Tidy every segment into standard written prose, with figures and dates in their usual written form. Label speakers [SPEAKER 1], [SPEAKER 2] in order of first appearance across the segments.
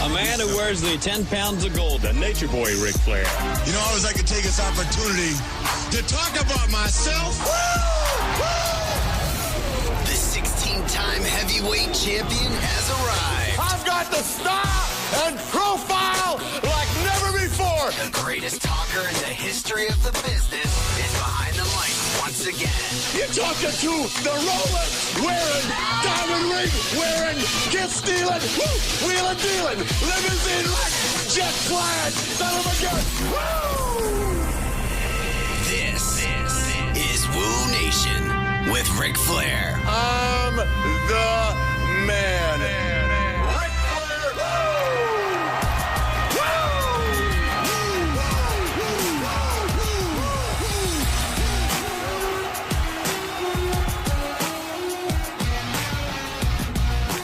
[SPEAKER 1] A man who wears the 10 pounds of gold, the nature boy, Ric Flair.
[SPEAKER 2] You know, I always like to take this opportunity to talk about myself. Woo! Woo!
[SPEAKER 3] The 16-time heavyweight champion has arrived.
[SPEAKER 2] I've got the style and profile like never before.
[SPEAKER 3] The greatest talker in the history of the business is behind the mic once again.
[SPEAKER 2] You're talking to the Rolex wearing, diamond ring wearing, kiss stealing, wheeling dealing, limousine like, jet flying, son of a gun. Woo!
[SPEAKER 3] This is Wooooo Nation with Ric Flair.
[SPEAKER 2] I'm the man. Ric Flair.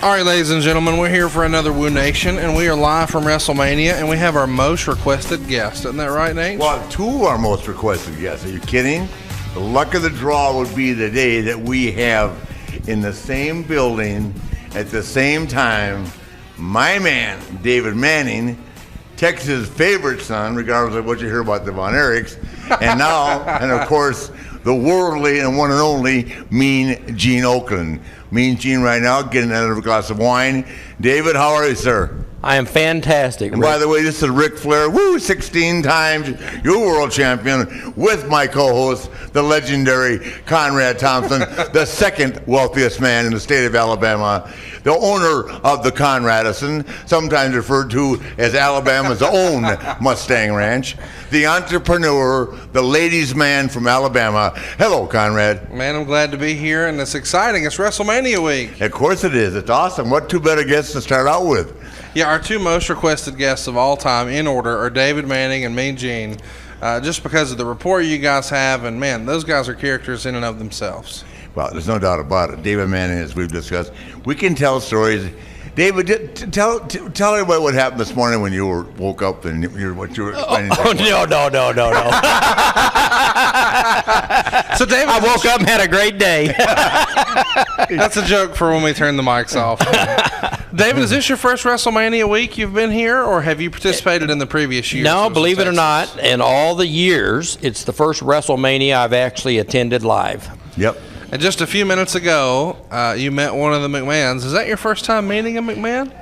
[SPEAKER 4] All right, ladies and gentlemen, we're here for another Wooooo Nation, and we are live from Wrestlemania, and we have our most requested guest. Isn't that right, Nate?
[SPEAKER 5] Well, two of our most requested guests. Are you kidding? The luck of the draw would be the day that we have in the same building at the same time my man, David Manning, Texas' favorite son, regardless of what you hear about the Von Erichs, and now, and of course, the worldly and one and only Mean Gene Okerlund. Mean Gene right now getting another glass of wine. David, how are you, sir?
[SPEAKER 6] I am fantastic.
[SPEAKER 5] And by the way, this is Ric Flair, 16 times your world champion, with my co-host, the legendary Conrad Thompson, the second wealthiest man in the state of Alabama, the owner of the Conradison, sometimes referred to as Alabama's own Mustang Ranch, the entrepreneur, the ladies' man from Alabama. Hello, Conrad.
[SPEAKER 4] Man, I'm glad to be here, and it's exciting. It's WrestleMania week.
[SPEAKER 5] Of course it is. It's awesome. What two better guests to start out with?
[SPEAKER 4] Yeah, our two most requested guests of all time in order are David Manning and Mean Gene, just because of the rapport you guys have, and man, those guys are characters in and of themselves.
[SPEAKER 5] Well, there's no doubt about it. David Manning, as we've discussed, we can tell stories. David, tell everybody what happened this morning when you woke up and what you were explaining.
[SPEAKER 6] No.
[SPEAKER 4] So, David,
[SPEAKER 6] I woke up and had a great day.
[SPEAKER 4] That's a joke for when we turn the mics off. David, is this your first WrestleMania week you've been here, or have you participated in the previous years?
[SPEAKER 6] No, believe it or not, in all the years, it's the first WrestleMania I've actually attended live.
[SPEAKER 5] Yep.
[SPEAKER 4] And just a few minutes ago, you met one of the McMahons. Is that your first time meeting a McMahon?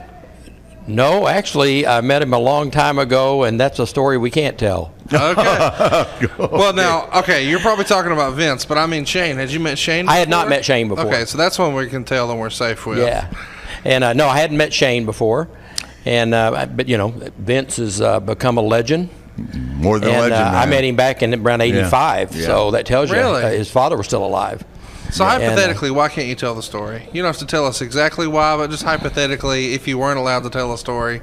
[SPEAKER 6] No, actually, I met him a long time ago, and that's a story we can't tell.
[SPEAKER 4] Okay. Well, now, you're probably talking about Vince, but I mean Shane. Had you met Shane before?
[SPEAKER 6] I had not met Shane before.
[SPEAKER 4] Okay, so that's one we can tell and we're safe with.
[SPEAKER 6] Yeah. And, no, I hadn't met Shane before. And but, Vince has become a legend.
[SPEAKER 5] More than a legend, man.
[SPEAKER 6] I met him back in around 85, so that tells you his father was still alive.
[SPEAKER 4] So hypothetically, why can't you tell the story? You don't have to tell us exactly why, but just hypothetically, if you weren't allowed to tell a story.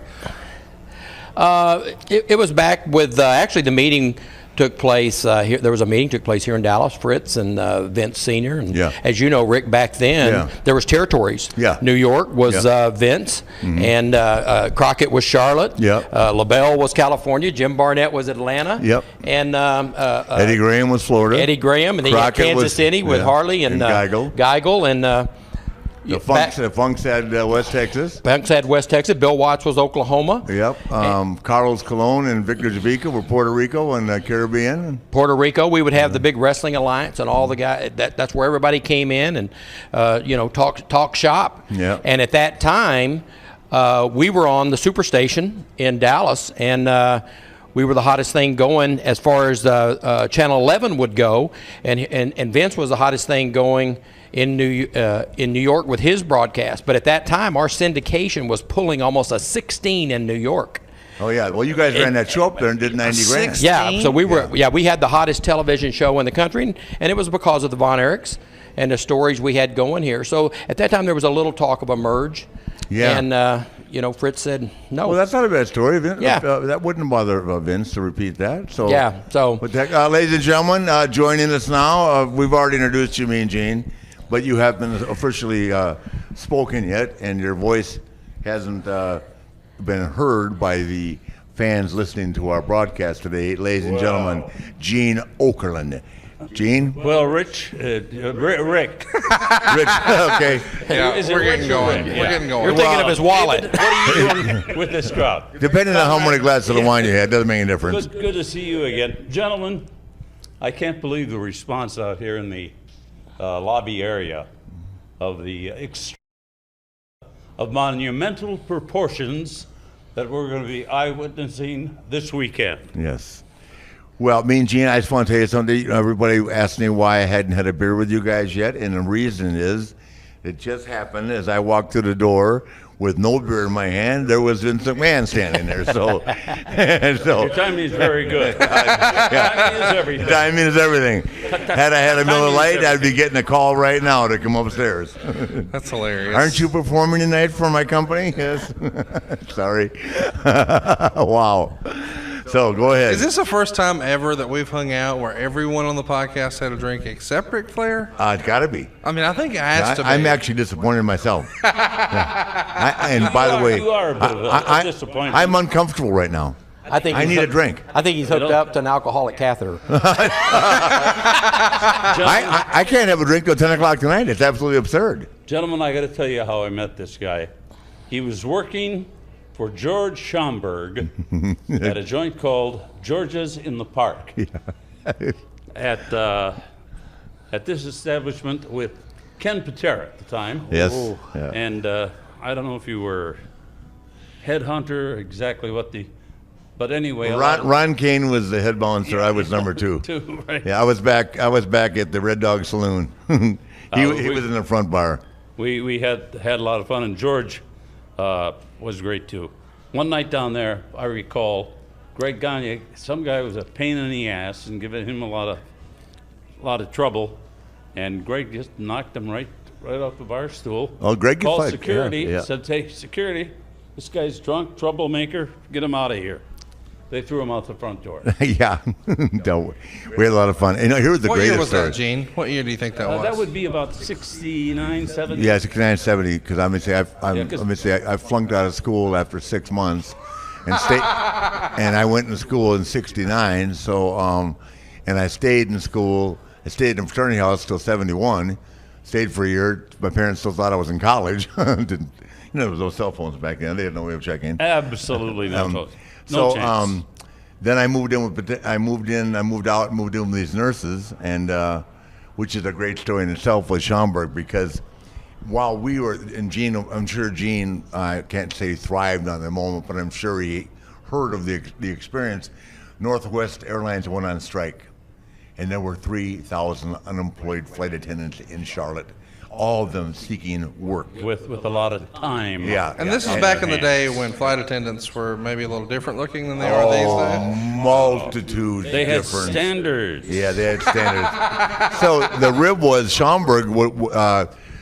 [SPEAKER 6] It was back with, actually the meeting took place here. There was a meeting took place here in Dallas. Fritz and Vince Sr. And as you know, Rick, back then there was territories. New York was Vince, and Crockett was Charlotte. LaBelle was California. Jim Barnett was Atlanta. And
[SPEAKER 5] Eddie Graham was Florida.
[SPEAKER 6] Eddie Graham, and then you had Kansas City with Harley and Geigel and.
[SPEAKER 5] The Funks had West Texas.
[SPEAKER 6] Funks had West Texas. Bill Watts was Oklahoma.
[SPEAKER 5] Carlos Colon and Victor Javica were Puerto Rico and Caribbean.
[SPEAKER 6] Puerto Rico, we would have the big wrestling alliance and all the guys. That's where everybody came in and talk shop. And at that time, we were on the Superstation in Dallas, and we were the hottest thing going as far as Channel 11 would go, and Vince was the hottest thing going in New York with his broadcast. But at that time, our syndication was pulling almost a 16 in New York.
[SPEAKER 5] Oh yeah, well you guys ran that show up there and did 90 grand.
[SPEAKER 6] Yeah, so we had the hottest television show in the country, and it was because of the Von Erichs and the stories we had going here. So at that time, there was a little talk of a merge. And Fritz said no.
[SPEAKER 5] Well, that's not a bad story. Vince, that wouldn't bother Vince to repeat that. So ladies and gentlemen, joining us now, we've already introduced you, Mean Gene, but you haven't officially spoken yet, and your voice hasn't been heard by the fans listening to our broadcast today. Ladies and gentlemen, Gene Okerlund. Gene?
[SPEAKER 7] Well, Rick.
[SPEAKER 5] Rich, okay.
[SPEAKER 4] Yeah, we're getting going.
[SPEAKER 7] Rick?
[SPEAKER 4] We're
[SPEAKER 7] Yeah.
[SPEAKER 4] getting going.
[SPEAKER 6] You're thinking of his wallet.
[SPEAKER 7] David, what are you doing with this crowd?
[SPEAKER 5] Depending on how many glasses of wine you had, doesn't make any difference.
[SPEAKER 7] Good to see you again. Gentlemen, I can't believe the response out here in the lobby area of the of monumental proportions that we're going to be eyewitnessing this weekend.
[SPEAKER 5] Yes. Well, me and Gene, I just want to tell you something. Everybody asked me why I hadn't had a beer with you guys yet, and the reason is it just happened as I walked through the door with no beer in my hand, there was Vince McMahon standing there. So,
[SPEAKER 7] Your timing is very good. Timing is everything.
[SPEAKER 5] Timing is everything. Had I had a Miller Lite, I'd be getting a call right now to come upstairs.
[SPEAKER 4] That's hilarious.
[SPEAKER 5] Aren't you performing tonight for my company? Yes. Sorry. Wow. So go ahead.
[SPEAKER 4] Is this the first time ever that we've hung out where everyone on the podcast had a drink except Ric Flair?
[SPEAKER 5] It's got to be.
[SPEAKER 4] I mean, I think it has to be.
[SPEAKER 5] I'm actually disappointed in myself. And by the way,
[SPEAKER 7] you are a bit of a disappointment.
[SPEAKER 5] I'm uncomfortable right now. I need a drink.
[SPEAKER 6] I think he's hooked up to an alcoholic catheter.
[SPEAKER 5] I can't have a drink till 10 o'clock tonight. It's absolutely absurd.
[SPEAKER 7] Gentlemen, I got to tell you how I met this guy. He was working for George Schomburg at a joint called George's in the Park. At this establishment with Ken Patera at the time.
[SPEAKER 5] Yes.
[SPEAKER 7] Yeah. And I don't know if you were headhunter, exactly what the, but anyway.
[SPEAKER 5] Ron Kane was the head bouncer. I was number two.
[SPEAKER 7] Right.
[SPEAKER 5] Yeah, I was back at the Red Dog Saloon. He was in the front bar.
[SPEAKER 7] We had a lot of fun, and George was great too. One night down there, I recall Greg Gagne, some guy was a pain in the ass and giving him a lot of trouble, and Greg just knocked him right off the bar stool.
[SPEAKER 5] Oh, Greg
[SPEAKER 7] called
[SPEAKER 5] fight.
[SPEAKER 7] security.
[SPEAKER 5] Yeah.
[SPEAKER 7] Said, "Hey, security, this guy's drunk, troublemaker. Get him out of here." They threw him out the front door.
[SPEAKER 5] Yeah. Don't. We had a lot of fun. And here was the
[SPEAKER 4] What
[SPEAKER 5] greatest
[SPEAKER 4] year was
[SPEAKER 5] story.
[SPEAKER 4] that, Gene? What year do you think that was?
[SPEAKER 7] That would be about 69, 70.
[SPEAKER 5] Yeah, 69, 70. Because I'm gonna say I flunked out of school after 6 months, and and I went to school in '69. So, and I stayed in school. I stayed in a fraternity house till '71. Stayed for a year. My parents still thought I was in college. There was no cell phones back then. They had no way of checking.
[SPEAKER 7] Absolutely no chance.
[SPEAKER 5] So then I moved in with I moved in with these nurses, and which is a great story in itself with Schomburg, because while we were in Gene, I'm sure Gene, I can't say thrived on the moment, but I'm sure he heard of the experience. Northwest Airlines went on strike, and there were 3,000 unemployed flight attendants in Charlotte, all of them seeking work.
[SPEAKER 7] With a lot of time.
[SPEAKER 5] Yeah.
[SPEAKER 4] And this is back in the day when flight attendants were maybe a little different looking than they are these days.
[SPEAKER 5] Multitude
[SPEAKER 7] They had
[SPEAKER 5] difference.
[SPEAKER 7] standards.
[SPEAKER 5] Yeah, they had standards. So the rib was Schomburg.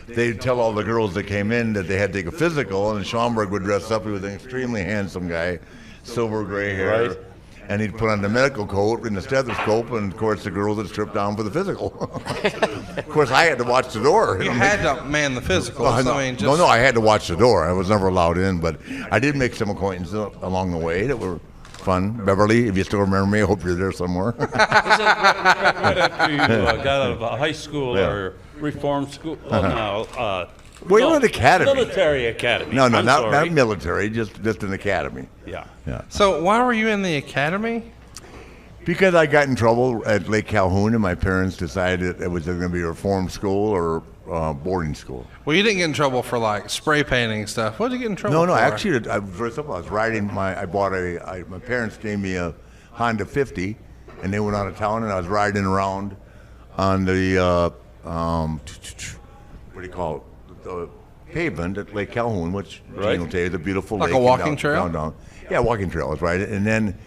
[SPEAKER 5] They'd tell all the girls that came in that they had to take a physical, and Schomburg would dress up. He was an extremely handsome guy, silver gray hair.
[SPEAKER 7] Right.
[SPEAKER 5] And he'd put on the medical coat and the stethoscope, and of course the girls would strip down for the physical. Of course, I had to watch the door.
[SPEAKER 4] You had to man the physical.
[SPEAKER 5] No, I had to watch the door. I was never allowed in, but I did make some acquaintances along the way that were fun. Beverly, if you still remember me, I hope you're there somewhere.
[SPEAKER 7] Right after you got out of high school or reform school?
[SPEAKER 5] Well, you're an academy.
[SPEAKER 7] Military academy.
[SPEAKER 5] No,
[SPEAKER 7] I'm
[SPEAKER 5] not
[SPEAKER 7] sorry.
[SPEAKER 5] military, just an academy.
[SPEAKER 7] Yeah.
[SPEAKER 4] So why were you in the academy?
[SPEAKER 5] Because I got in trouble at Lake Calhoun, and my parents decided it was going to be a reform school or boarding school.
[SPEAKER 4] Well, you didn't get in trouble for like spray painting stuff. What did you get in trouble for?
[SPEAKER 5] No, actually, I was riding my parents gave me a Honda 50, and they went out of town, and I was riding around on the what do you call it? The pavement at Lake Calhoun, which Gene will tell you is a beautiful
[SPEAKER 4] like
[SPEAKER 5] lake.
[SPEAKER 4] Like a walking trail?
[SPEAKER 5] Down. Yeah, walking trail, that's right. And then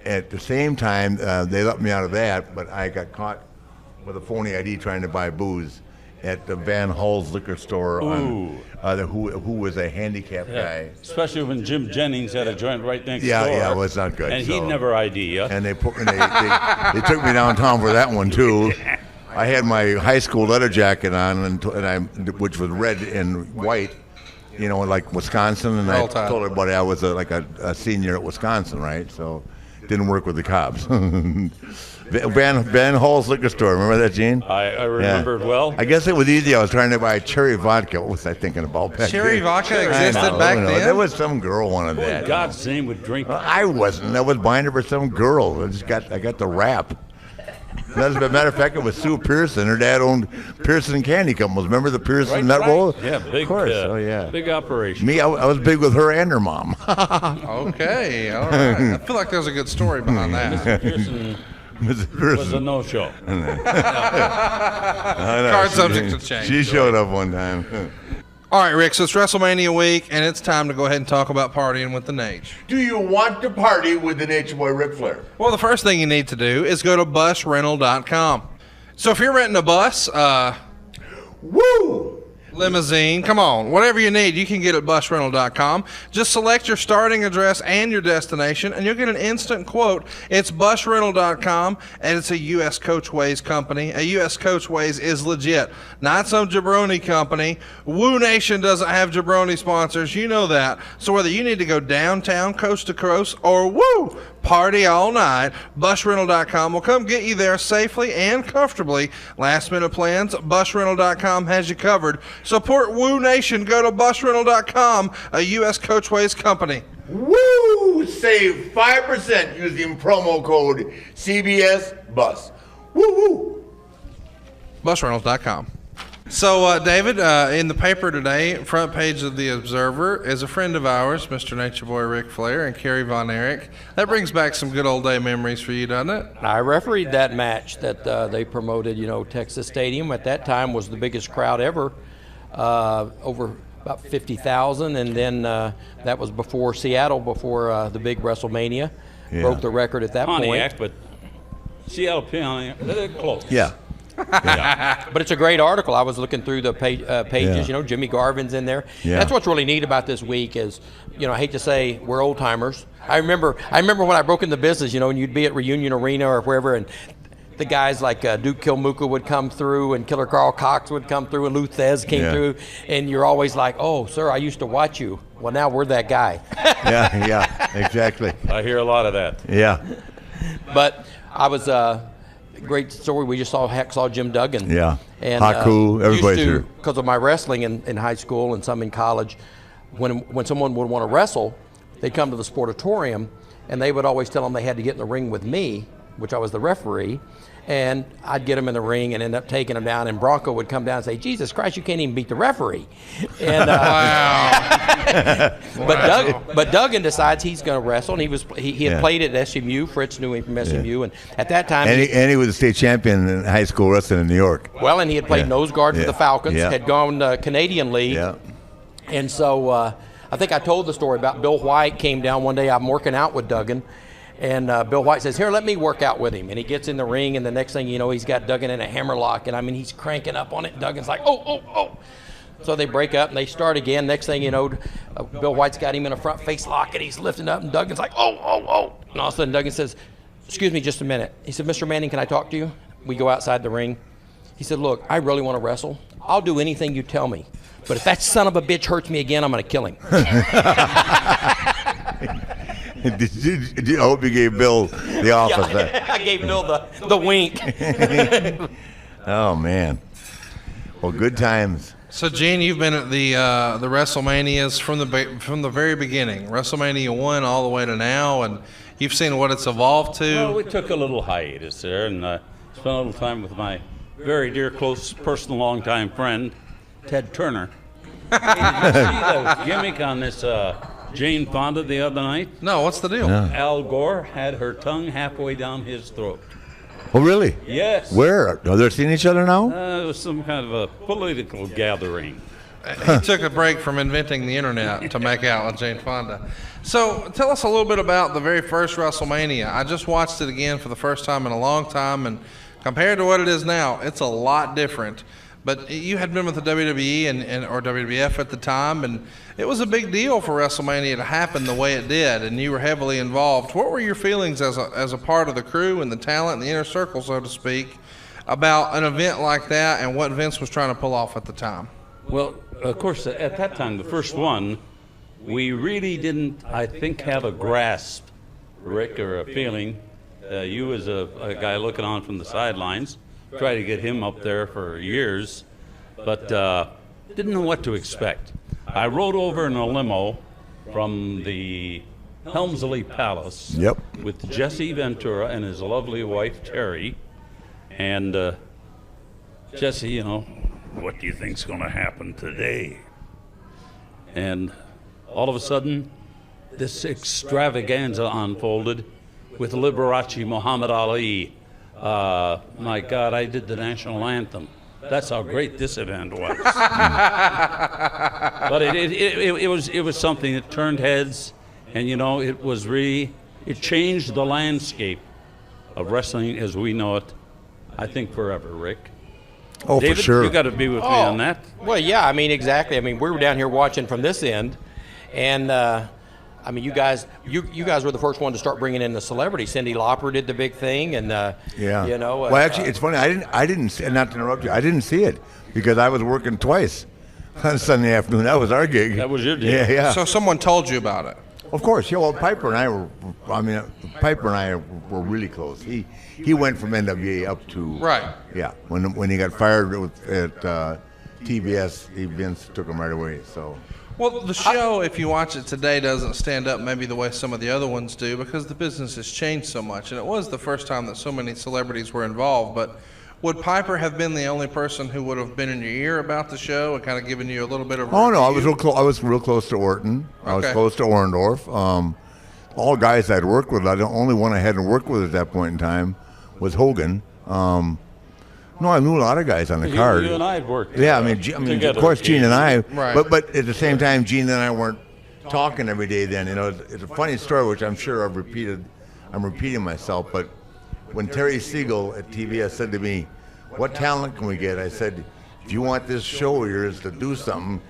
[SPEAKER 5] at the same time, they let me out of that, but I got caught with a phony ID trying to buy booze at the Van Hull's liquor store, who was a handicapped guy.
[SPEAKER 7] Especially when Jim Jennings had a joint right next door.
[SPEAKER 5] Yeah, well, it's not good.
[SPEAKER 7] And he'd never ID you.
[SPEAKER 5] And they took me downtown for that one, too. I had my high school leather jacket on, which was red and white, like Wisconsin. And I told everybody I was a senior at Wisconsin, right? So didn't work with the cops. Van Hall's liquor store. Remember that, Gene?
[SPEAKER 7] I remember it well.
[SPEAKER 5] I guess it was easy. I was trying to buy cherry vodka. What was I thinking about back
[SPEAKER 4] Cherry
[SPEAKER 5] then?
[SPEAKER 4] vodka existed back then?
[SPEAKER 5] There was some girl wanted that.
[SPEAKER 7] In God's name would drink.
[SPEAKER 5] I wasn't. I was buying it for some girl. I got the rap. As a matter of fact, it was Sue Pearson. Her dad owned Pearson Candy Company. Remember the Pearson Nut Roll?
[SPEAKER 7] Yeah, big.
[SPEAKER 5] Of course.
[SPEAKER 7] Big operation.
[SPEAKER 5] Me, I was big with her and her mom.
[SPEAKER 4] Okay, all right. I feel like there's a good story behind that.
[SPEAKER 7] Pearson
[SPEAKER 5] Mrs. Pearson
[SPEAKER 7] was a no-show.
[SPEAKER 4] Card subject to change.
[SPEAKER 5] She showed up one time.
[SPEAKER 4] All right, Rick, so it's WrestleMania week, and it's time to go ahead and talk about partying with the Nate.
[SPEAKER 5] Do you want to party with the Nature Boy Ric Flair?
[SPEAKER 4] Well, the first thing you need to do is go to busrental.com. So if you're renting a bus,
[SPEAKER 5] Woo!
[SPEAKER 4] limousine, come on, whatever you need, you can get at busrental.com. Just select your starting address and your destination, and you'll get an instant quote. It's busrental.com, and it's a U.S. Coachways company. A U.S. Coachways is legit, not some jabroni company. Woo Nation doesn't have jabroni sponsors, you know that. So whether you need to go downtown, coast to coast, or woo, party all night, busrental.com will come get you there safely and comfortably. Last minute plans, busrental.com has you covered. Support Woo Nation. Go to busrental.com, a U.S. Coachways company.
[SPEAKER 5] Woo! Save 5% using promo code CBSBUS. Woo woo!
[SPEAKER 4] Busrentals.com. So, David, in the paper today, front page of the Observer, is a friend of ours, Mr. Nature Boy Ric Flair and Kerry Von Erich. That brings back some good old day memories for you, doesn't it?
[SPEAKER 6] I refereed that match that they promoted, Texas Stadium. At that time was the biggest crowd ever, over about 50,000. And then that was before Seattle, before the big WrestleMania.
[SPEAKER 5] Yeah.
[SPEAKER 6] Broke the record at that
[SPEAKER 7] Pontiac,
[SPEAKER 6] point.
[SPEAKER 7] but Seattle, Pontiac, they're close.
[SPEAKER 5] Yeah.
[SPEAKER 6] But it's a great article. I was looking through the pages.
[SPEAKER 5] Yeah.
[SPEAKER 6] Jimmy Garvin's in there.
[SPEAKER 5] Yeah.
[SPEAKER 6] That's what's really neat about this week is, I hate to say we're old timers. I remember when I broke into business, and you'd be at Reunion Arena or wherever, and the guys like Duke Kilmuka would come through, and Killer Carl Cox would come through, and Lou Thez came through, and you're always like, "Oh, sir, I used to watch you." Well, now we're that guy.
[SPEAKER 5] yeah, exactly.
[SPEAKER 7] I hear a lot of that.
[SPEAKER 5] Yeah.
[SPEAKER 6] But I was. Great story. We just saw Jim Duggan.
[SPEAKER 5] Yeah.
[SPEAKER 6] And
[SPEAKER 5] Haku, everybody's here.
[SPEAKER 6] Because of my wrestling in high school and some in college, when someone would want to wrestle, they'd come to the Sportatorium, and they would always tell them they had to get in the ring with me, which I was the referee, and I'd get them in the ring and end up taking them down, and Bronco would come down and say, "Jesus Christ, you can't even beat the referee." And,
[SPEAKER 4] Wow.
[SPEAKER 6] But Duggan decides he's going to wrestle, and he had played at SMU. Fritz knew him from SMU, and at that time,
[SPEAKER 5] And he was a state champion in high school wrestling in New York.
[SPEAKER 6] well, and he had played nose guard for the Falcons, had gone Canadian League,
[SPEAKER 5] Yeah.
[SPEAKER 6] and so I think I told the story about Bill White came down one day. I'm working out with Duggan. And Bill White says, "Here, let me work out with him." And he gets in the ring, and the next thing you know, he's got Duggan in a hammerlock. And, he's cranking up on it. And Duggan's like, oh. So they break up, and they start again. Next thing you know, Bill White's got him in a front face lock, and he's lifting up. And Duggan's like, oh. And all of a sudden, Duggan says, "Excuse me just a minute." He said, "Mr. Manning, can I talk to you?" We go outside the ring. He said, "Look, I really want to wrestle. I'll do anything you tell me. But if that son of a bitch hurts me again, I'm going to kill him."
[SPEAKER 5] I hope you gave Bill the office.
[SPEAKER 6] I gave Bill the wink.
[SPEAKER 5] Oh, man. Well, good times.
[SPEAKER 4] So, Gene, you've been at the WrestleManias from the very beginning, WrestleMania 1 all the way to now, and you've seen what it's evolved to.
[SPEAKER 7] Well, we took a little hiatus there and spent a little time with my very dear, close, personal, longtime friend, Ted Turner. Hey, did you see the gimmick on this Jane Fonda the other night?
[SPEAKER 4] No, what's the deal?
[SPEAKER 5] Yeah.
[SPEAKER 7] Al Gore had her tongue halfway down his throat.
[SPEAKER 5] Oh, really?
[SPEAKER 7] Yes.
[SPEAKER 5] Where? Are they seeing each other now?
[SPEAKER 7] It was some kind of a political gathering.
[SPEAKER 4] He took a break from inventing the internet to make out with Jane Fonda. So tell us a little bit about the very first WrestleMania. I just watched it again for the first time in a long time, and compared to what it is now, it's a lot different. But you had been with the WWE or WWF at the time, and it was a big deal for WrestleMania to happen the way it did, and you were heavily involved. What were your feelings as a part of the crew and the talent and the inner circle, so to speak, about an event like that and what Vince was trying to pull off at the time?
[SPEAKER 7] Well, of course, at that time, the first one, we really didn't, I think, have a grasp Rick, or a feeling. You as a guy looking on from the sidelines, tried to get him up there for years, but didn't know what to expect. I rode over in a limo from the Helmsley Palace with Jesse Ventura and his lovely wife, Terry. And Jesse, you know, what do you think's going to happen today? And all of a sudden, this extravaganza unfolded with Liberace Muhammad Ali. My God, I did the national anthem. That's how great this event was. But it was something that turned heads, and you know, it changed the landscape of wrestling as we know it, I think, forever, Rick.
[SPEAKER 5] Oh,
[SPEAKER 7] David,
[SPEAKER 5] for sure.
[SPEAKER 7] You got to be with me on that.
[SPEAKER 6] Well, yeah, I mean, exactly. I mean, we were down here watching from this end, and I mean, you guys were the first one to start bringing in the celebrities. Cyndi Lauper did the big thing, and you know.
[SPEAKER 5] Well, actually, it's funny. I didn't see, not to interrupt you. I didn't see it because I was working twice on Sunday afternoon. That was our gig.
[SPEAKER 7] That was your gig.
[SPEAKER 5] Yeah, yeah.
[SPEAKER 4] So someone told you about it.
[SPEAKER 5] Of course, yeah. Well, Piper and I were. I mean, Piper and I were really close. He went from NWA up to
[SPEAKER 4] Right.
[SPEAKER 5] Yeah. When he got fired at TBS, Vince took him right away. So.
[SPEAKER 4] Well, the show, if you watch it today, doesn't stand up maybe the way some of the other ones do because the business has changed so much. And it was the first time that so many celebrities were involved. But would Piper have been the only person who would have been in your ear about the show and kind of given you a little bit of a
[SPEAKER 5] Oh, no,
[SPEAKER 4] review?
[SPEAKER 5] I was real close to Orton. I was
[SPEAKER 4] Okay.
[SPEAKER 5] close to Orndorff. All guys I'd worked with. The only one I hadn't worked with at that point in time was Hogan. No, I knew a lot of guys on the card.
[SPEAKER 7] You and I had worked.
[SPEAKER 5] Yeah, I mean,
[SPEAKER 7] together.
[SPEAKER 5] of course, Gene and I.
[SPEAKER 4] Right.
[SPEAKER 5] But at the same time, Gene and I weren't talking every day. Then, you know, it's a funny story, which I'm sure I'm repeating myself. But when Terry Siegel at TBS said to me, "What talent can we get?" I said, "If you want this show of yours to do something,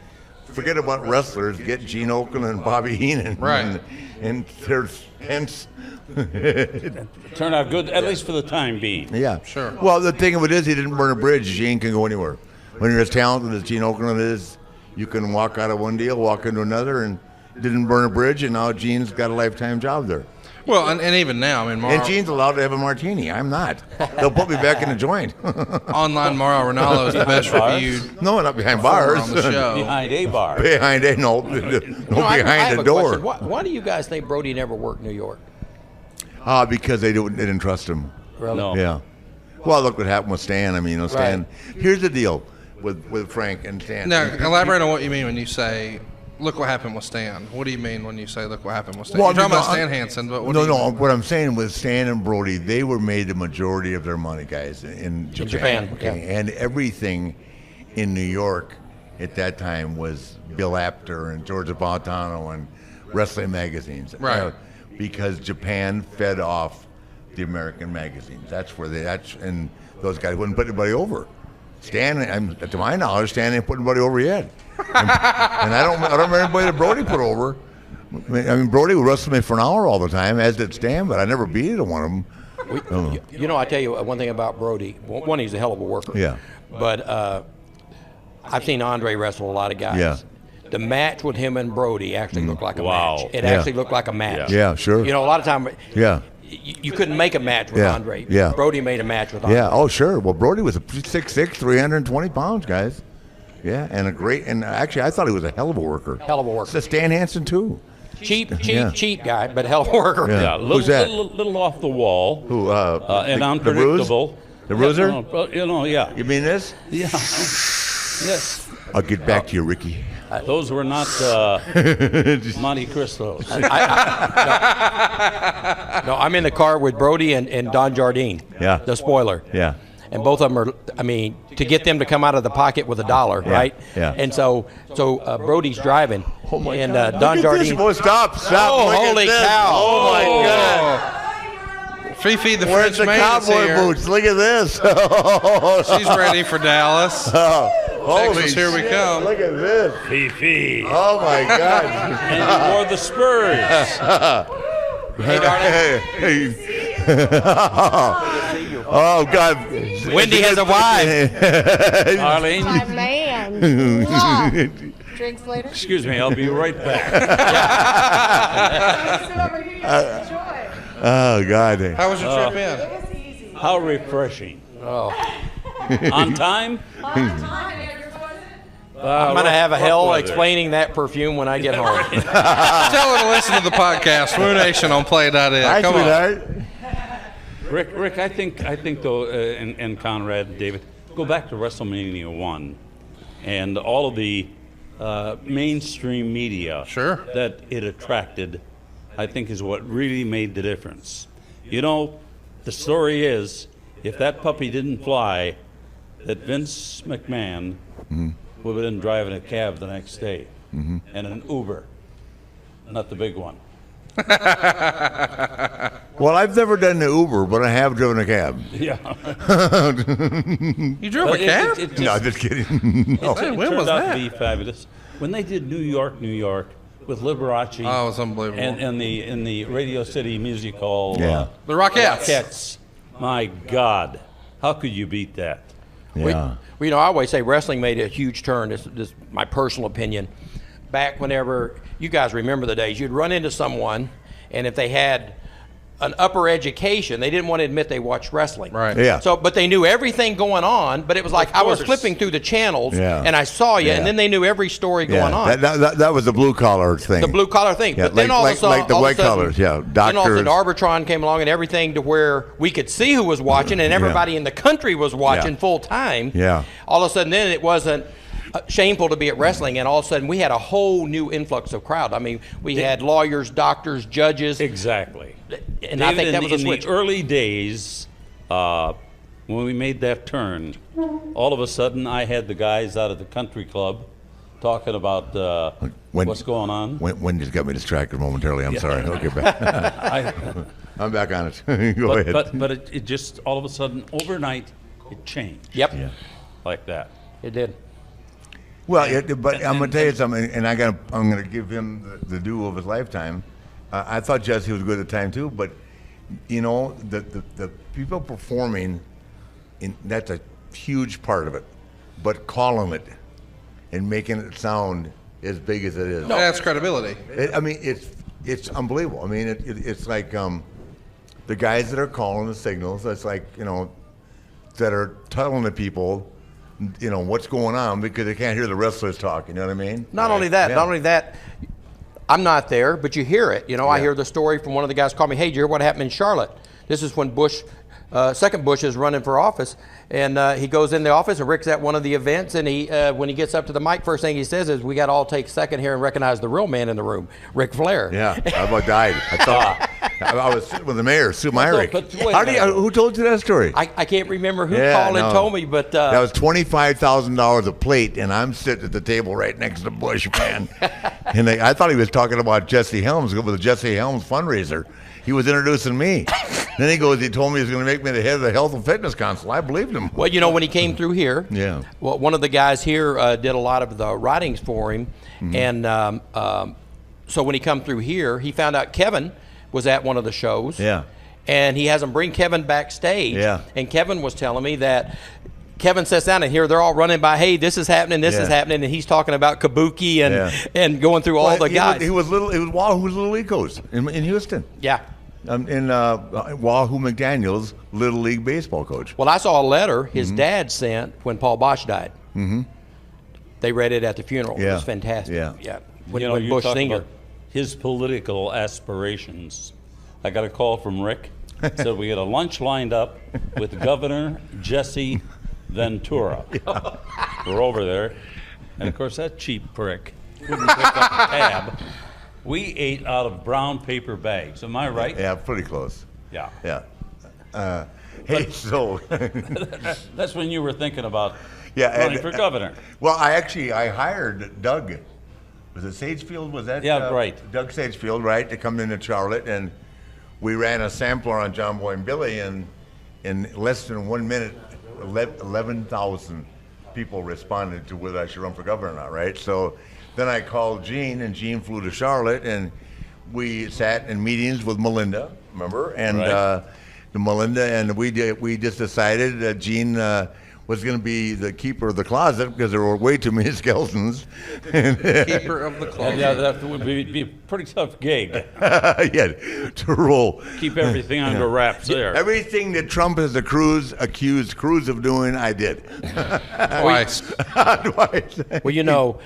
[SPEAKER 5] forget about wrestlers. Get Gene Okerlund and Bobby Heenan."
[SPEAKER 4] Right.
[SPEAKER 5] And there's hence.
[SPEAKER 7] Turned out good, at least for the time being.
[SPEAKER 5] Yeah,
[SPEAKER 4] Sure.
[SPEAKER 5] Well, the thing of it is, he didn't burn a bridge. Gene can go anywhere. When you're as talented as Gene Okerlund is, you can walk out of one deal, walk into another, and didn't burn a bridge. And now Gene's got a lifetime job there.
[SPEAKER 4] Well, and even now, I mean,
[SPEAKER 5] And Gene's allowed to have a martini. I'm not. They'll put me back in the joint.
[SPEAKER 4] online Mauro Ranallo is the best reviewed
[SPEAKER 5] No, not behind
[SPEAKER 4] performer
[SPEAKER 5] bars.
[SPEAKER 4] on the show.
[SPEAKER 7] Behind a bar.
[SPEAKER 5] Behind a no,
[SPEAKER 6] I
[SPEAKER 5] behind
[SPEAKER 6] have
[SPEAKER 5] the
[SPEAKER 6] a
[SPEAKER 5] door.
[SPEAKER 6] question. Why do you guys think Brody never worked New York?
[SPEAKER 5] Because they didn't trust him.
[SPEAKER 6] Really?
[SPEAKER 7] No.
[SPEAKER 5] Yeah. Well, look what happened with Stan. I mean, you know, Stan. Here's the deal with Frank and Stan.
[SPEAKER 4] Now, elaborate on what you mean when you say, look what happened with Stan. What do you mean when you say, look what happened with Stan?
[SPEAKER 5] Well,
[SPEAKER 4] You're talking
[SPEAKER 5] no,
[SPEAKER 4] about Stan Hansen, but what
[SPEAKER 5] no,
[SPEAKER 4] do you
[SPEAKER 5] no.
[SPEAKER 4] mean?
[SPEAKER 5] What I'm saying with Stan and Brody, they were made the majority of their money, guys, in Japan.
[SPEAKER 6] Japan, yeah.
[SPEAKER 5] And everything in New York at that time was Bill Apter and George Bautano and wrestling magazines.
[SPEAKER 4] Right.
[SPEAKER 5] Because Japan fed off the American magazines. That's where and those guys wouldn't put anybody over. Stan, to my knowledge, Stan ain't put anybody over yet. And I don't remember anybody that Brody put over. I mean, Brody would wrestle me for an hour all the time, as did Stan, but I never beat either one of them.
[SPEAKER 6] You know, I tell you one thing about Brody. One, he's a hell of a worker.
[SPEAKER 5] Yeah.
[SPEAKER 6] But I've seen Andre wrestle a lot of guys.
[SPEAKER 5] Yeah.
[SPEAKER 6] The match with him and Brody actually looked like a
[SPEAKER 7] Wow.
[SPEAKER 6] match. It
[SPEAKER 5] Yeah.
[SPEAKER 6] actually looked like a match.
[SPEAKER 5] Yeah, sure.
[SPEAKER 6] You know, a lot of time,
[SPEAKER 5] Yeah.
[SPEAKER 6] you couldn't make a match with
[SPEAKER 5] Yeah.
[SPEAKER 6] Andre.
[SPEAKER 5] Yeah.
[SPEAKER 6] Brody made a match with Andre.
[SPEAKER 5] Yeah, oh sure. Well, Brody was a 6'6", 320 pounds, guys. Yeah, and actually I thought he was a hell of a worker.
[SPEAKER 6] Hell of a worker.
[SPEAKER 5] So Stan Hansen too.
[SPEAKER 6] Cheap
[SPEAKER 5] Yeah.
[SPEAKER 6] guy, but hell of a worker.
[SPEAKER 5] Yeah.
[SPEAKER 7] Yeah,
[SPEAKER 5] Who's that?
[SPEAKER 7] little off the wall.
[SPEAKER 5] Who?
[SPEAKER 7] And
[SPEAKER 5] the
[SPEAKER 7] unpredictable.
[SPEAKER 5] The Bruiser?
[SPEAKER 7] Yeah, no, you know, yeah.
[SPEAKER 5] You mean this?
[SPEAKER 7] Yeah. Yes.
[SPEAKER 5] I'll get back to you, Ricky.
[SPEAKER 7] Those were not Monte Cristos.
[SPEAKER 6] No, I'm in the car with Brody and Don Jardine.
[SPEAKER 5] Yeah.
[SPEAKER 6] The spoiler.
[SPEAKER 5] Yeah.
[SPEAKER 6] And both of them are, I mean, to get them to come out of the pocket with $1, right?
[SPEAKER 5] Yeah.
[SPEAKER 6] And so Brody's driving.
[SPEAKER 5] Oh my
[SPEAKER 6] and
[SPEAKER 5] God.
[SPEAKER 6] Don
[SPEAKER 5] Look at
[SPEAKER 6] Jardine.
[SPEAKER 5] this. Oh, stop.
[SPEAKER 6] Oh,
[SPEAKER 5] Look at
[SPEAKER 6] holy
[SPEAKER 5] this.
[SPEAKER 6] cow.
[SPEAKER 5] Oh my God.
[SPEAKER 4] Fifi, the
[SPEAKER 5] Where's
[SPEAKER 4] French
[SPEAKER 5] the
[SPEAKER 4] maid's
[SPEAKER 5] cowboy
[SPEAKER 4] here.
[SPEAKER 5] boots? Look at this.
[SPEAKER 4] She's ready for Dallas.
[SPEAKER 5] Holy
[SPEAKER 4] Texas, here we
[SPEAKER 5] shit.
[SPEAKER 4] come.
[SPEAKER 5] Look at this.
[SPEAKER 7] Fifi.
[SPEAKER 5] Oh my God.
[SPEAKER 7] And he wore the Spurs.
[SPEAKER 6] Hey, darling.
[SPEAKER 5] Oh God.
[SPEAKER 6] Wendy has a wife.
[SPEAKER 7] Arlene,
[SPEAKER 8] My man. Mwah. Drinks later.
[SPEAKER 7] excuse me, I'll be right back.
[SPEAKER 8] Sit over here. Enjoy.
[SPEAKER 5] Oh, God.
[SPEAKER 4] How was your trip in?
[SPEAKER 8] It was easy.
[SPEAKER 7] How refreshing.
[SPEAKER 6] Oh.
[SPEAKER 7] On time?
[SPEAKER 6] I'm going to have a hell explaining that perfume when I get home.
[SPEAKER 4] Tell her to listen to the podcast, Woo Nation on Play.it. Come on.
[SPEAKER 7] Rick, I think though, and Conrad, David, go back to WrestleMania 1 and all of the mainstream media that it attracted, I think is what really made the difference. You know, the story is, if that puppy didn't fly, that Vince McMahon would have been driving a cab the next day and an Uber, not the big one.
[SPEAKER 5] Well, I've never done the Uber, but I have driven a cab.
[SPEAKER 7] Yeah.
[SPEAKER 4] You drove a cab?
[SPEAKER 5] No, just kidding. No.
[SPEAKER 7] It turned out to be fabulous. When they did New York, with Liberace.
[SPEAKER 4] Oh, it was unbelievable.
[SPEAKER 7] And in the Radio City Music Hall.
[SPEAKER 5] Yeah.
[SPEAKER 4] The Rockettes.
[SPEAKER 7] Rockettes. My God. How could you beat that?
[SPEAKER 5] Yeah.
[SPEAKER 6] Well, you know, I always say wrestling made a huge turn. This is my personal opinion. Back whenever, you guys remember the days, you'd run into someone, and if they had an upper education, they didn't want to admit they watched wrestling.
[SPEAKER 4] Right.
[SPEAKER 5] Yeah.
[SPEAKER 6] So, but they knew everything going on, but it was like I was flipping through the channels, and I saw you, and then they knew every story going on.
[SPEAKER 5] That was the blue collar thing.
[SPEAKER 6] The blue collar thing.
[SPEAKER 5] Yeah,
[SPEAKER 6] but then all of a sudden,
[SPEAKER 5] like the white collars,
[SPEAKER 6] Then all of a sudden, Arbitron came along and everything to where we could see who was watching, and everybody in the country was watching full time.
[SPEAKER 5] Yeah.
[SPEAKER 6] All of a sudden, then it wasn't shameful to be at wrestling, and all of a sudden we had a whole new influx of crowd. I mean, we had lawyers, doctors, judges.
[SPEAKER 7] Exactly.
[SPEAKER 6] And I think that was a switch.
[SPEAKER 7] In the early days, when we made that turn, all of a sudden I had the guys out of the country club talking about what's going on.
[SPEAKER 5] When just got me distracted momentarily. I'm sorry. Okay, back. I'm back on it. Go ahead.
[SPEAKER 7] But it just, all of a sudden, overnight, it changed.
[SPEAKER 6] Yep.
[SPEAKER 5] Yeah.
[SPEAKER 7] Like that.
[SPEAKER 6] It did.
[SPEAKER 5] Well, but I'm going to tell you something, and I'm going to give him the due of his lifetime. I thought Jesse was good at the time too, but you know, the people performing, that's a huge part of it. But calling it and making it sound as big as it is,
[SPEAKER 4] That's credibility.
[SPEAKER 5] It's unbelievable. I mean, it's like the guys that are calling the signals. It's like, you know, that are telling the people, you know, what's going on because they can't hear the wrestlers talk. You know what I mean?
[SPEAKER 6] Not only that, I'm not there, but you hear it. You know, I hear the story from one of the guys called me, hey, did you hear what happened in Charlotte? This is when second Bush is running for office, and he goes in the office, and Rick's at one of the events, and he, when he gets up to the mic, first thing he says is, we got to all take second here and recognize the real man in the room, Ric Flair.
[SPEAKER 5] Yeah, I about died. I thought I was sitting with the mayor, Sue Myrick. Who told you that story?
[SPEAKER 6] I can't remember who called and told me, but
[SPEAKER 5] that was $25,000 a plate, and I'm sitting at the table right next to Bush, man. And I thought he was talking about Jesse Helms with the Jesse Helms fundraiser. He was introducing me. Then he told me he was going to make me the head of the Health and Fitness Council. I believed him.
[SPEAKER 6] Well, you know, when he came through here, well, one of the guys here did a lot of the writings for him. And so when he come through here, he found out Kevin was at one of the shows.
[SPEAKER 5] Yeah.
[SPEAKER 6] And he has him bring Kevin backstage.
[SPEAKER 5] Yeah.
[SPEAKER 6] And Kevin was telling me that Kevin sits down and here they're all running by, hey, this is happening, this is happening, and he's talking about Kabuki and going through all the guys.
[SPEAKER 5] He was Wahoo's Little League coach in Houston.
[SPEAKER 6] Yeah.
[SPEAKER 5] In Wahoo McDaniel's Little League baseball coach.
[SPEAKER 6] Well, I saw a letter his dad sent when Paul Bosch died. They read it at the funeral. It was fantastic.
[SPEAKER 5] Yeah.
[SPEAKER 6] When Bush Senior.
[SPEAKER 7] His political aspirations. I got a call from Rick. Said we had a lunch lined up with Governor Jesse Ventura. We're over there. And, of course, that cheap prick wouldn't pick up a tab. We ate out of brown paper bags. Am I right?
[SPEAKER 5] Yeah, pretty close.
[SPEAKER 7] Yeah.
[SPEAKER 5] Hey, so
[SPEAKER 7] that's when you were thinking about running for governor.
[SPEAKER 5] Well, I hired Doug. Was it Sagefield? Was that?
[SPEAKER 7] Yeah, right.
[SPEAKER 5] Doug Sagefield, right, to come into Charlotte, and we ran a sampler on John Boy and Billy, and in less than 1 minute, 11,000 people responded to whether I should run for governor or not, right? So then I called Gene, and Gene flew to Charlotte, and we sat in meetings with Melinda, remember? And the Melinda, and we just decided that Gene was going to be the keeper of the closet because there were way too many skeletons.
[SPEAKER 4] Keeper of the closet.
[SPEAKER 7] Yeah, that would be a pretty tough gig.
[SPEAKER 5] Yeah, to roll.
[SPEAKER 7] Keep everything under wraps there.
[SPEAKER 5] Everything that Trump has accused Cruz of doing, I did.
[SPEAKER 4] Twice.
[SPEAKER 5] Twice.
[SPEAKER 6] Well, you know,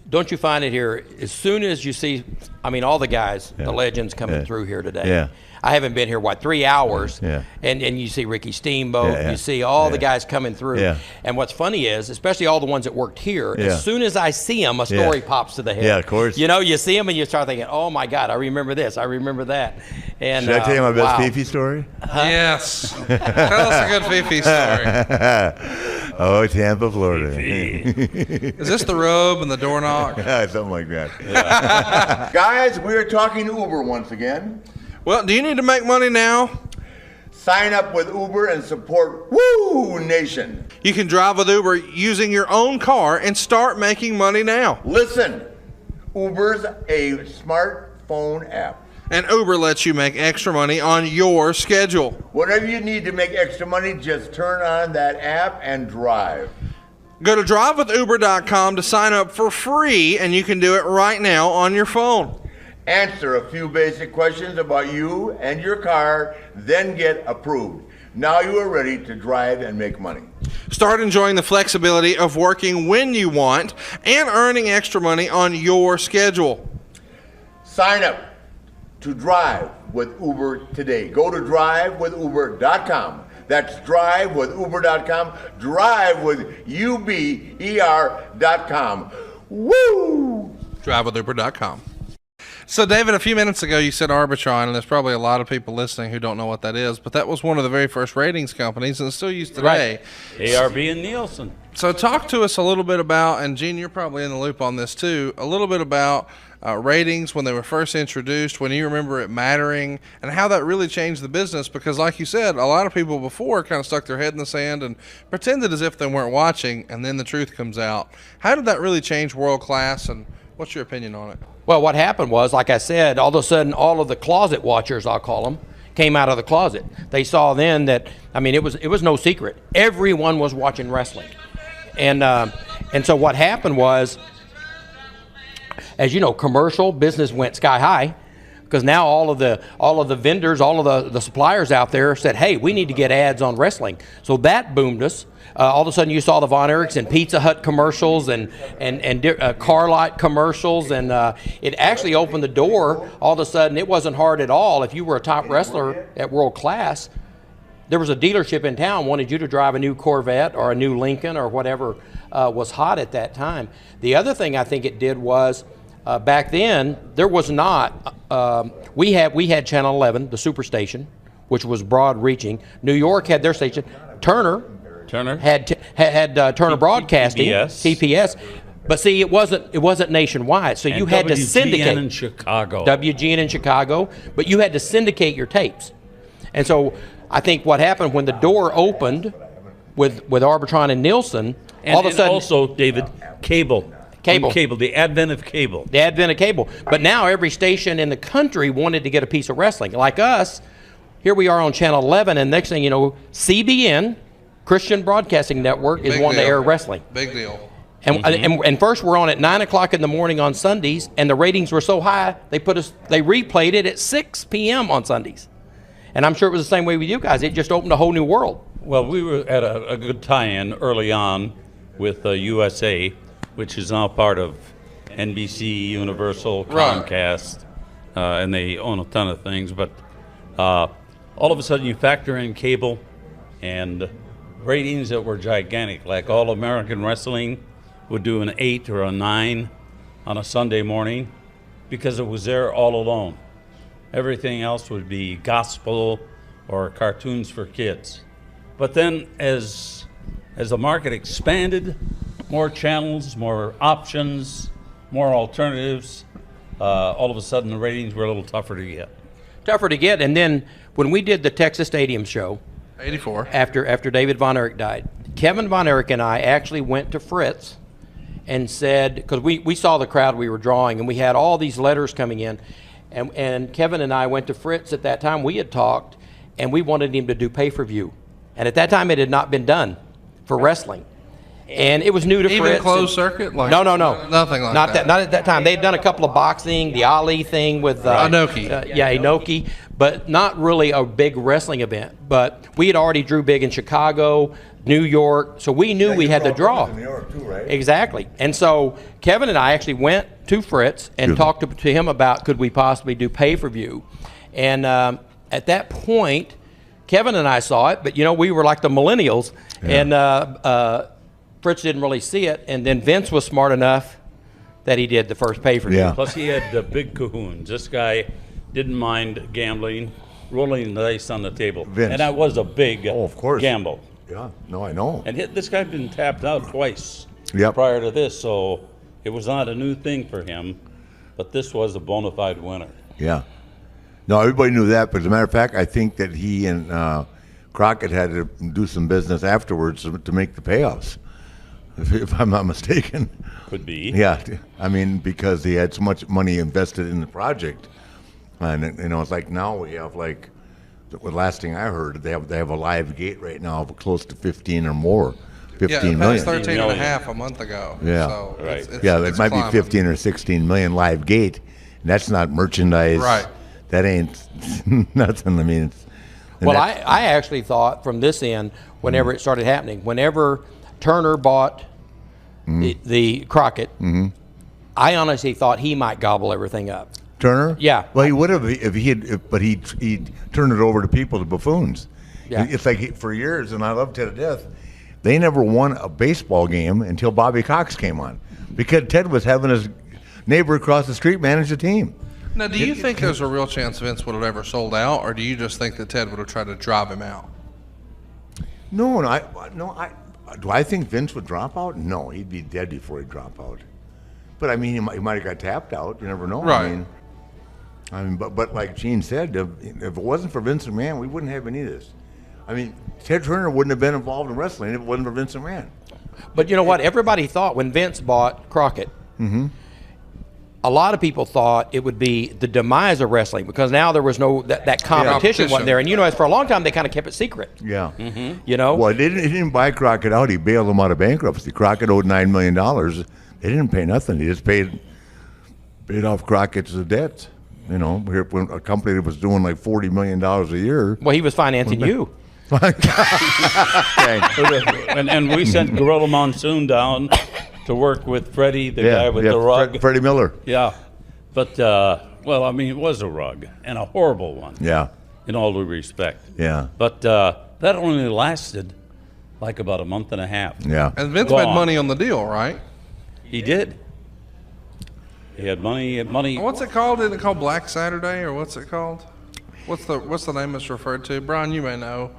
[SPEAKER 6] don't you find it here? As soon as you see, I mean, all the guys, the legends coming through here today.
[SPEAKER 5] Yeah.
[SPEAKER 6] I haven't been here, 3 hours?
[SPEAKER 5] Yeah.
[SPEAKER 6] And you see Ricky Steamboat, you see all the guys coming through.
[SPEAKER 5] Yeah.
[SPEAKER 6] And what's funny is, especially all the ones that worked here, as soon as I see them, a story pops to the head.
[SPEAKER 5] Yeah, of course.
[SPEAKER 6] You know, you see them and you start thinking, oh my God, I remember this, I remember that. And
[SPEAKER 5] Should I tell you my best
[SPEAKER 6] wow.
[SPEAKER 5] Fifi story?
[SPEAKER 4] Yes. Tell us a good Fifi story.
[SPEAKER 5] Oh, Tampa, Florida.
[SPEAKER 4] Is this the robe and the door knock?
[SPEAKER 5] Something like that. Yeah. Guys, we are talking Uber once again.
[SPEAKER 4] Well, do you need to make money now?
[SPEAKER 5] Sign up with Uber and support Wooooo Nation.
[SPEAKER 4] You can drive with Uber using your own car and start making money now.
[SPEAKER 5] Listen, Uber's a smartphone app.
[SPEAKER 4] And Uber lets you make extra money on your schedule.
[SPEAKER 5] Whatever you need to make extra money, just turn on that app and drive.
[SPEAKER 4] Go to drivewithuber.com to sign up for free, and you can do it right now on your phone.
[SPEAKER 5] Answer a few basic questions about you and your car, then get approved. Now you are ready to drive and make money.
[SPEAKER 4] Start enjoying the flexibility of working when you want and earning extra money on your schedule.
[SPEAKER 5] Sign up to Drive with Uber today. Go to drivewithuber.com. That's drivewithuber.com. Drive with UBER.com. Woo!
[SPEAKER 4] Drivewithuber.com. So, David, a few minutes ago you said Arbitron, and there's probably a lot of people listening who don't know what that is, but that was one of the very first ratings companies, and it's still used today.
[SPEAKER 7] Right. ARB and Nielsen.
[SPEAKER 4] So talk to us a little bit about, and Gene, you're probably in the loop on this too, a little bit about ratings when they were first introduced, when you remember it mattering, and how that really changed the business, because like you said, a lot of people before kind of stuck their head in the sand and pretended as if they weren't watching, and then the truth comes out. How did that really change world class, and what's your opinion on it?
[SPEAKER 6] Well, what happened was, like I said, all of a sudden, all of the closet watchers, I'll call them, came out of the closet. They saw then that, I mean, it was no secret. Everyone was watching wrestling. And so what happened was, as you know, commercial business went sky high, because now all of the vendors, all of the suppliers out there said, hey, we need to get ads on wrestling. So that boomed us. All of a sudden you saw the Von Erichs and Pizza Hut commercials and car lot commercials, and it actually opened the door. All of a sudden it wasn't hard at all. If you were a top wrestler at world class, there was a dealership in town wanted you to drive a new Corvette or a new Lincoln or whatever was hot at that time. The other thing I think it did was, back then there was not, we had Channel 11, the Superstation, which was broad reaching. New York had their station. Turner had Turner Broadcasting, TPS. But see, it wasn't nationwide, so you had to syndicate.
[SPEAKER 7] WGN in Chicago.
[SPEAKER 6] WGN in Chicago, but you had to syndicate your tapes. And so I think what happened when the door opened with Arbitron and Nielsen, all of a sudden,
[SPEAKER 7] also, David, cable, the advent of cable.
[SPEAKER 6] The advent of cable. But now every station in the country wanted to get a piece of wrestling. Like us, here we are on Channel 11, and next thing you know, CBN, Christian Broadcasting Network, is wanting to air wrestling.
[SPEAKER 4] Big deal.
[SPEAKER 6] And first we're on at 9 o'clock in the morning on Sundays, and the ratings were so high they replayed it at 6 p.m. on Sundays. And I'm sure it was the same way with you guys. It just opened a whole new world.
[SPEAKER 7] Well, we were at a good tie-in early on with USA, which is now part of NBC, Universal, Comcast, and they own a ton of things. But all of a sudden you factor in cable and ratings that were gigantic, like All American Wrestling would do an 8 or a 9 on a Sunday morning because it was there all alone. Everything else would be gospel or cartoons for kids. But then as the market expanded, more channels, more options, more alternatives, all of a sudden the ratings were a little tougher to get. And then when we did the Texas Stadium show,
[SPEAKER 4] 84.
[SPEAKER 6] After David Von Erich died, Kevin Von Erich and I actually went to Fritz and said, because we saw the crowd we were drawing, and we had all these letters coming in, and Kevin and I went to Fritz at that time. We had talked, and we wanted him to do pay-per-view. And at that time, it had not been done. for wrestling. And it was new to
[SPEAKER 4] Even
[SPEAKER 6] Fritz.
[SPEAKER 4] closed circuit? Like,
[SPEAKER 6] No.
[SPEAKER 4] Nothing like
[SPEAKER 6] not
[SPEAKER 4] that.
[SPEAKER 6] Not at that time. They'd done a couple of boxing, the Ali thing with
[SPEAKER 4] Inoki.
[SPEAKER 6] Inoki, but not really a big wrestling event. But we had already drew big in Chicago, New York, so we knew we had to draw.
[SPEAKER 5] New York too, right?
[SPEAKER 6] Exactly. And so Kevin and I actually went to Fritz and talked to him about could we possibly do pay-per-view. And at that point, Kevin and I saw it, but we were like the millennials, and Fritz didn't really see it. And then Vince was smart enough that he did the first pay-per-view.
[SPEAKER 5] Yeah.
[SPEAKER 7] Plus, he had the big cahoons. This guy didn't mind gambling, rolling the dice on the table.
[SPEAKER 5] Vince.
[SPEAKER 7] And that was a big
[SPEAKER 5] of course.
[SPEAKER 7] gamble.
[SPEAKER 5] Yeah, no, I know.
[SPEAKER 7] And this guy had been tapped out twice
[SPEAKER 5] Yep.
[SPEAKER 7] prior to this, so it was not a new thing for him. But this was a bona fide winner.
[SPEAKER 5] Yeah. No, everybody knew that, but as a matter of fact, I think that he and Crockett had to do some business afterwards to make the payoffs, if I'm not mistaken.
[SPEAKER 7] Could be.
[SPEAKER 5] Yeah, I mean, because he had so much money invested in the project. And, it's like now we have like, the last thing I heard, they have a live gate right now of close to 15 or more. 15
[SPEAKER 4] it
[SPEAKER 5] million.
[SPEAKER 4] passed 13 and a half a month ago.
[SPEAKER 5] Yeah.
[SPEAKER 4] So
[SPEAKER 7] Right.
[SPEAKER 5] It might
[SPEAKER 4] climbing.
[SPEAKER 5] be 15 or 16 million live gate. And that's not merchandise.
[SPEAKER 4] Right.
[SPEAKER 5] That ain't nothing. I mean,
[SPEAKER 6] Well, I actually thought from this end, whenever it started happening, whenever Turner bought the Crockett, I honestly thought he might gobble everything up.
[SPEAKER 5] Turner?
[SPEAKER 6] Yeah.
[SPEAKER 5] Well, he would have if he had, but he turned it over to people, to buffoons.
[SPEAKER 6] Yeah.
[SPEAKER 5] It's like for years, and I love Ted to death. They never won a baseball game until Bobby Cox came on, because Ted was having his neighbor across the street manage the team.
[SPEAKER 4] Now, do you think there's a real chance Vince would have ever sold out, or do you just think that Ted would have tried to drive him out?
[SPEAKER 5] No, do I think Vince would drop out? No, he'd be dead before he'd drop out. But I mean, he might have got tapped out. You never know.
[SPEAKER 4] Right.
[SPEAKER 5] I mean, but like Gene said, if it wasn't for Vince McMahon, we wouldn't have any of this. I mean, Ted Turner wouldn't have been involved in wrestling if it wasn't for Vince McMahon.
[SPEAKER 6] But you know what? Everybody thought when Vince bought Crockett, a lot of people thought it would be the demise of wrestling, because now there was no that competition wasn't there. And for a long time they kind of kept it secret.
[SPEAKER 5] Yeah.
[SPEAKER 6] Well,
[SPEAKER 5] he didn't buy Crockett out. He bailed him out of bankruptcy. Crockett owed $9 million. They didn't pay nothing. He just paid off Crockett's debts. When a company that was doing like $40 million a year.
[SPEAKER 6] Well, he was financing you.
[SPEAKER 7] And we sent Gorilla Monsoon down to work with Freddie, the guy with the rug.
[SPEAKER 5] Freddie Miller.
[SPEAKER 7] Yeah. But, it was a rug, and a horrible one.
[SPEAKER 5] Yeah.
[SPEAKER 7] In all due respect.
[SPEAKER 5] Yeah.
[SPEAKER 7] But that only lasted like about a month and a half.
[SPEAKER 5] Yeah.
[SPEAKER 4] And Vince made money on the deal, right?
[SPEAKER 7] He did. He had money.
[SPEAKER 4] What's it called? Isn't it called Black Saturday, or what's it called? What's the name it's referred to? Brian, you may know.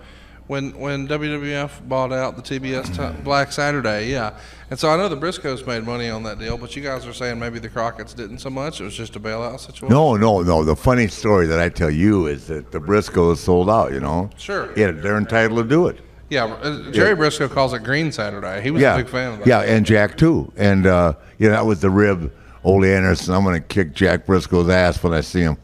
[SPEAKER 4] When WWF bought out the TBS Black Saturday, yeah. And so I know the Briscoes made money on that deal, but you guys are saying maybe the Crockett's didn't so much. It was just a bailout situation.
[SPEAKER 5] No. The funny story that I tell you is that the Briscoes sold out.
[SPEAKER 4] Sure.
[SPEAKER 5] Yeah, they're entitled to do it.
[SPEAKER 4] Yeah, Jerry Briscoe calls it Green Saturday. He was a big fan of that.
[SPEAKER 5] Yeah, and Jack too. And that was the rib. Ole Anderson, I'm going to kick Jack Briscoe's ass when I see him.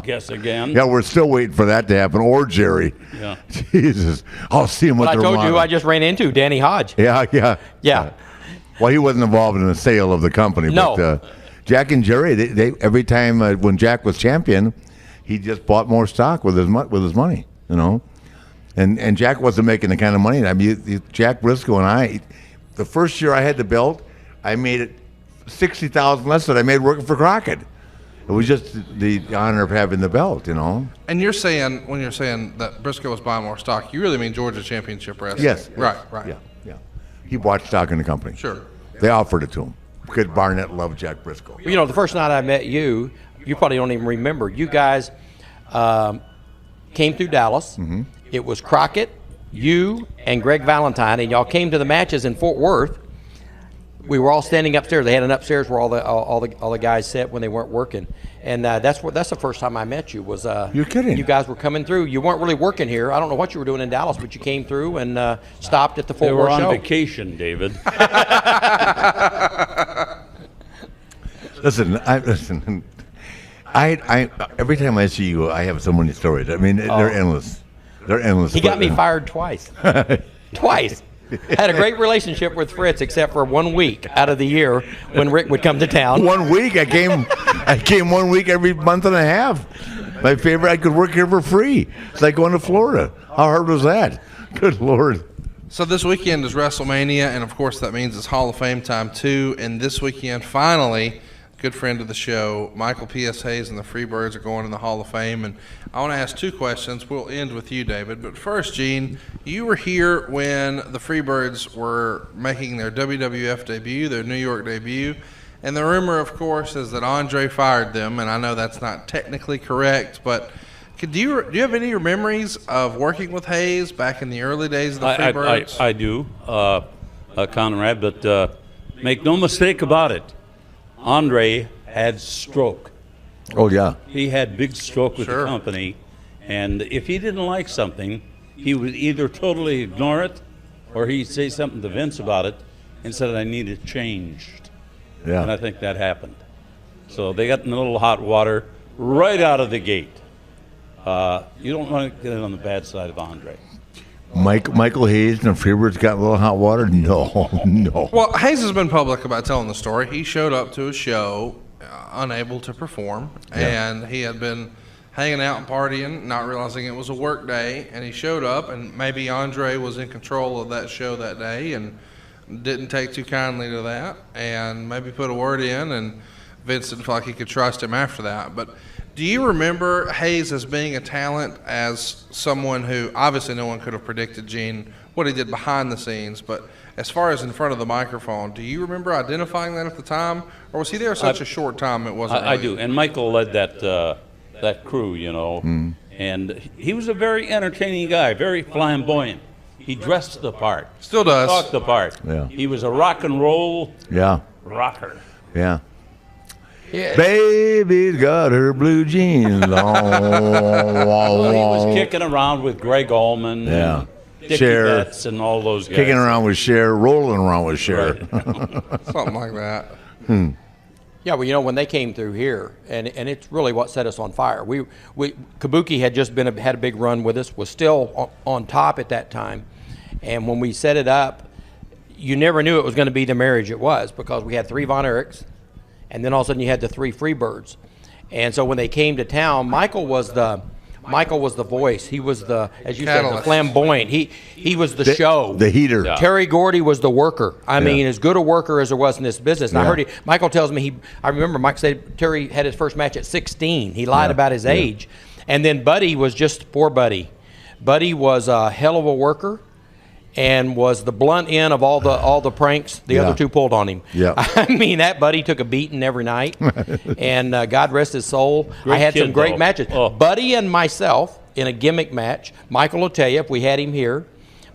[SPEAKER 7] Guess again.
[SPEAKER 5] Yeah, we're still waiting for that to happen. Or Jerry.
[SPEAKER 7] Yeah.
[SPEAKER 5] Jesus. I'll see him with
[SPEAKER 6] I
[SPEAKER 5] the
[SPEAKER 6] told you
[SPEAKER 5] Romano.
[SPEAKER 6] I just ran into Danny Hodge.
[SPEAKER 5] Yeah. Well, he wasn't involved in the sale of the company.
[SPEAKER 6] No.
[SPEAKER 5] But Jack and Jerry, they every time when Jack was champion, he just bought more stock with his money, And Jack wasn't making the kind of money. I mean, Jack Briscoe and I, the first year I had the belt, I made it $60,000 less than I made working for Crockett. It was just the honor of having the belt,
[SPEAKER 4] And when you're saying that Briscoe was buying more stock, you really mean Georgia Championship Wrestling?
[SPEAKER 5] Yes.
[SPEAKER 4] Right.
[SPEAKER 5] Yeah. He bought stock in the company.
[SPEAKER 4] Sure.
[SPEAKER 5] They offered it to him because Barnett loved Jack Briscoe.
[SPEAKER 6] The first night I met you, you probably don't even remember. You guys came through Dallas. It was Crockett, you, and Greg Valentine, and y'all came to the matches in Fort Worth. We were all standing upstairs. They had an upstairs where all the guys sat when they weren't working, and that's the first time I met you. Was
[SPEAKER 5] You're kidding?
[SPEAKER 6] You guys were coming through. You weren't really working here. I don't know what you were doing in Dallas, but you came through and stopped at the Fort
[SPEAKER 7] They
[SPEAKER 6] Worth
[SPEAKER 7] were on
[SPEAKER 6] show.
[SPEAKER 7] vacation, David.
[SPEAKER 5] Listen. I every time I see you, I have so many stories. I mean, they're endless. They're endless.
[SPEAKER 6] He got me fired twice. Twice. I had a great relationship with Fritz, except for 1 week out of the year when Rick would come to town.
[SPEAKER 5] 1 week? I came 1 week every month and a half. My favorite, I could work here for free. It's like going to Florida. How hard was that? Good Lord.
[SPEAKER 4] So this weekend is WrestleMania, and of course that means it's Hall of Fame time too. And this weekend, finally, good friend of the show, Michael P.S. Hayes and the Freebirds are going in the Hall of Fame. And I want to ask two questions. We'll end with you, David. But first, Gene, you were here when the Freebirds were making their WWF debut, their New York debut. And the rumor, of course, is that Andre fired them. And I know that's not technically correct, but do you have any memories of working with Hayes back in the early days of the Freebirds?
[SPEAKER 7] I do, Conrad, but make no mistake about it. Andre had stroke.
[SPEAKER 5] Oh, yeah.
[SPEAKER 7] He had big stroke with the company, and if he didn't like something, he would either totally ignore it or he'd say something to Vince about it and said, I need it changed.
[SPEAKER 5] Yeah.
[SPEAKER 7] And I think that happened. So they got in a little hot water right out of the gate. You don't want to get on the bad side of Andre.
[SPEAKER 5] Michael Hayes and the Freebirds got a little hot water? No.
[SPEAKER 4] Well, Hayes has been public about telling the story. He showed up to a show unable to perform, and he had been hanging out and partying, not realizing it was a work day, and he showed up, and maybe Andre was in control of that show that day and didn't take too kindly to that, and maybe put a word in, and Vince didn't feel like he could trust him after that. But do you remember Hayes as being a talent, as someone who, obviously no one could have predicted, Gene, what he did behind the scenes, but as far as in front of the microphone, do you remember identifying that at the time, or was he there such a short time it wasn't
[SPEAKER 7] I do, and Michael led that crew, you know, and he was a very entertaining guy, very flamboyant. He dressed the part.
[SPEAKER 4] Still does.
[SPEAKER 7] Talked the part.
[SPEAKER 5] Yeah.
[SPEAKER 7] He was a rock and roll rocker.
[SPEAKER 5] Yeah.
[SPEAKER 6] Yeah.
[SPEAKER 5] Baby's got her blue jeans on.
[SPEAKER 7] Well, he was kicking around with Greg Allman and Dickie
[SPEAKER 5] Cher.
[SPEAKER 7] Betts and all those guys.
[SPEAKER 5] Kicking around with Cher, rolling around with Cher.
[SPEAKER 7] Right.
[SPEAKER 4] Something like that.
[SPEAKER 6] Yeah, well, you know, when they came through here, and it's really what set us on fire. We Kabuki had just had a big run with us, was still on top at that time, and when we set it up, you never knew it was going to be the marriage it was, because we had 3 Von Erichs, and then all of a sudden you had the 3 Freebirds, and so when they came to town, Michael was the voice. He was the, as you said, the flamboyant. He was the show.
[SPEAKER 5] The heater.
[SPEAKER 7] Yeah.
[SPEAKER 6] Terry Gordy was the worker. I mean, as good a worker as there was in this business. And I heard Michael tells me I remember Mike said Terry had his first match at 16. He lied about his age. And then Buddy was just poor Buddy. Buddy was a hell of a worker and was the blunt end of all the pranks the other 2 pulled on him.
[SPEAKER 5] Yeah.
[SPEAKER 6] I mean, that Buddy took a beating every night. And God rest his soul.
[SPEAKER 7] Great
[SPEAKER 6] I had some
[SPEAKER 7] kid,
[SPEAKER 6] great
[SPEAKER 7] though.
[SPEAKER 6] matches.
[SPEAKER 7] Oh.
[SPEAKER 6] Buddy and myself in a gimmick match. Michael will tell you if we had him here.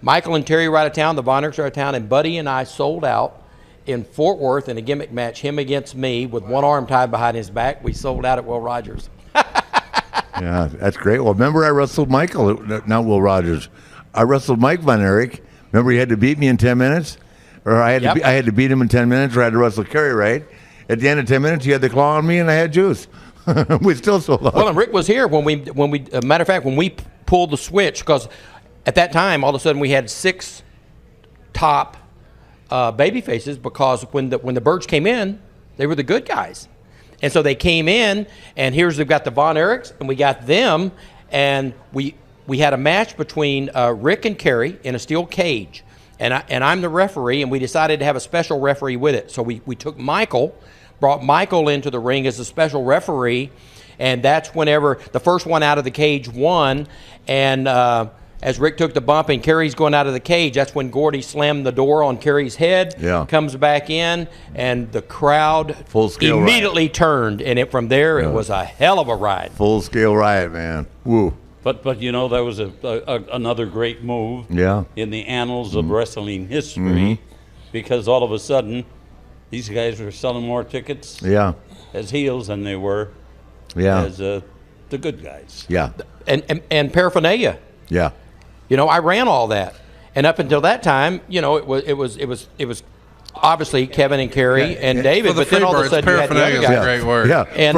[SPEAKER 6] Michael and Terry were out of town. The Von Erichs are out of town. And Buddy and I sold out in Fort Worth in a gimmick match, him against me with one arm tied behind his back. We sold out at Will Rogers.
[SPEAKER 5] Yeah, that's great. Well, remember I wrestled Michael, not Will Rogers. I wrestled Mike Von Erich. Remember he had to beat me in 10 minutes? Or I had to beat him in 10 minutes, or I had to wrestle Kerry, right? At the end of 10 minutes, he had the claw on me, and I had juice. We still sold out.
[SPEAKER 6] Well, and Rick was here when we matter of fact, when we pulled the switch, because at that time, all of a sudden, we had 6 top baby faces, because when the Birds came in, they were the good guys. And so they came in, and we've got the Von Erichs, and we got them, and we had a match between Rick and Kerry in a steel cage, and I'm the referee, and we decided to have a special referee with it. So we took brought Michael into the ring as a special referee, and that's whenever the first one out of the cage won, and as Rick took the bump and Kerry's going out of the cage, that's when Gordy slammed the door on Kerry's head, comes back in, and the crowd immediately turned, and from there it was a hell of a ride.
[SPEAKER 5] Full-scale riot, man. Woo.
[SPEAKER 7] But you know, that was another great move in the annals of wrestling history, because all of a sudden these guys were selling more tickets as heels than they were as the good guys.
[SPEAKER 5] Yeah.
[SPEAKER 6] And paraphernalia.
[SPEAKER 5] Yeah.
[SPEAKER 6] You know, I ran all that, and up until that time, you know, it was obviously Kevin and Kerry and David, but then all of a sudden you had the other
[SPEAKER 4] paraphernalia is a
[SPEAKER 6] guys.
[SPEAKER 4] great word.
[SPEAKER 5] Yeah,
[SPEAKER 6] And,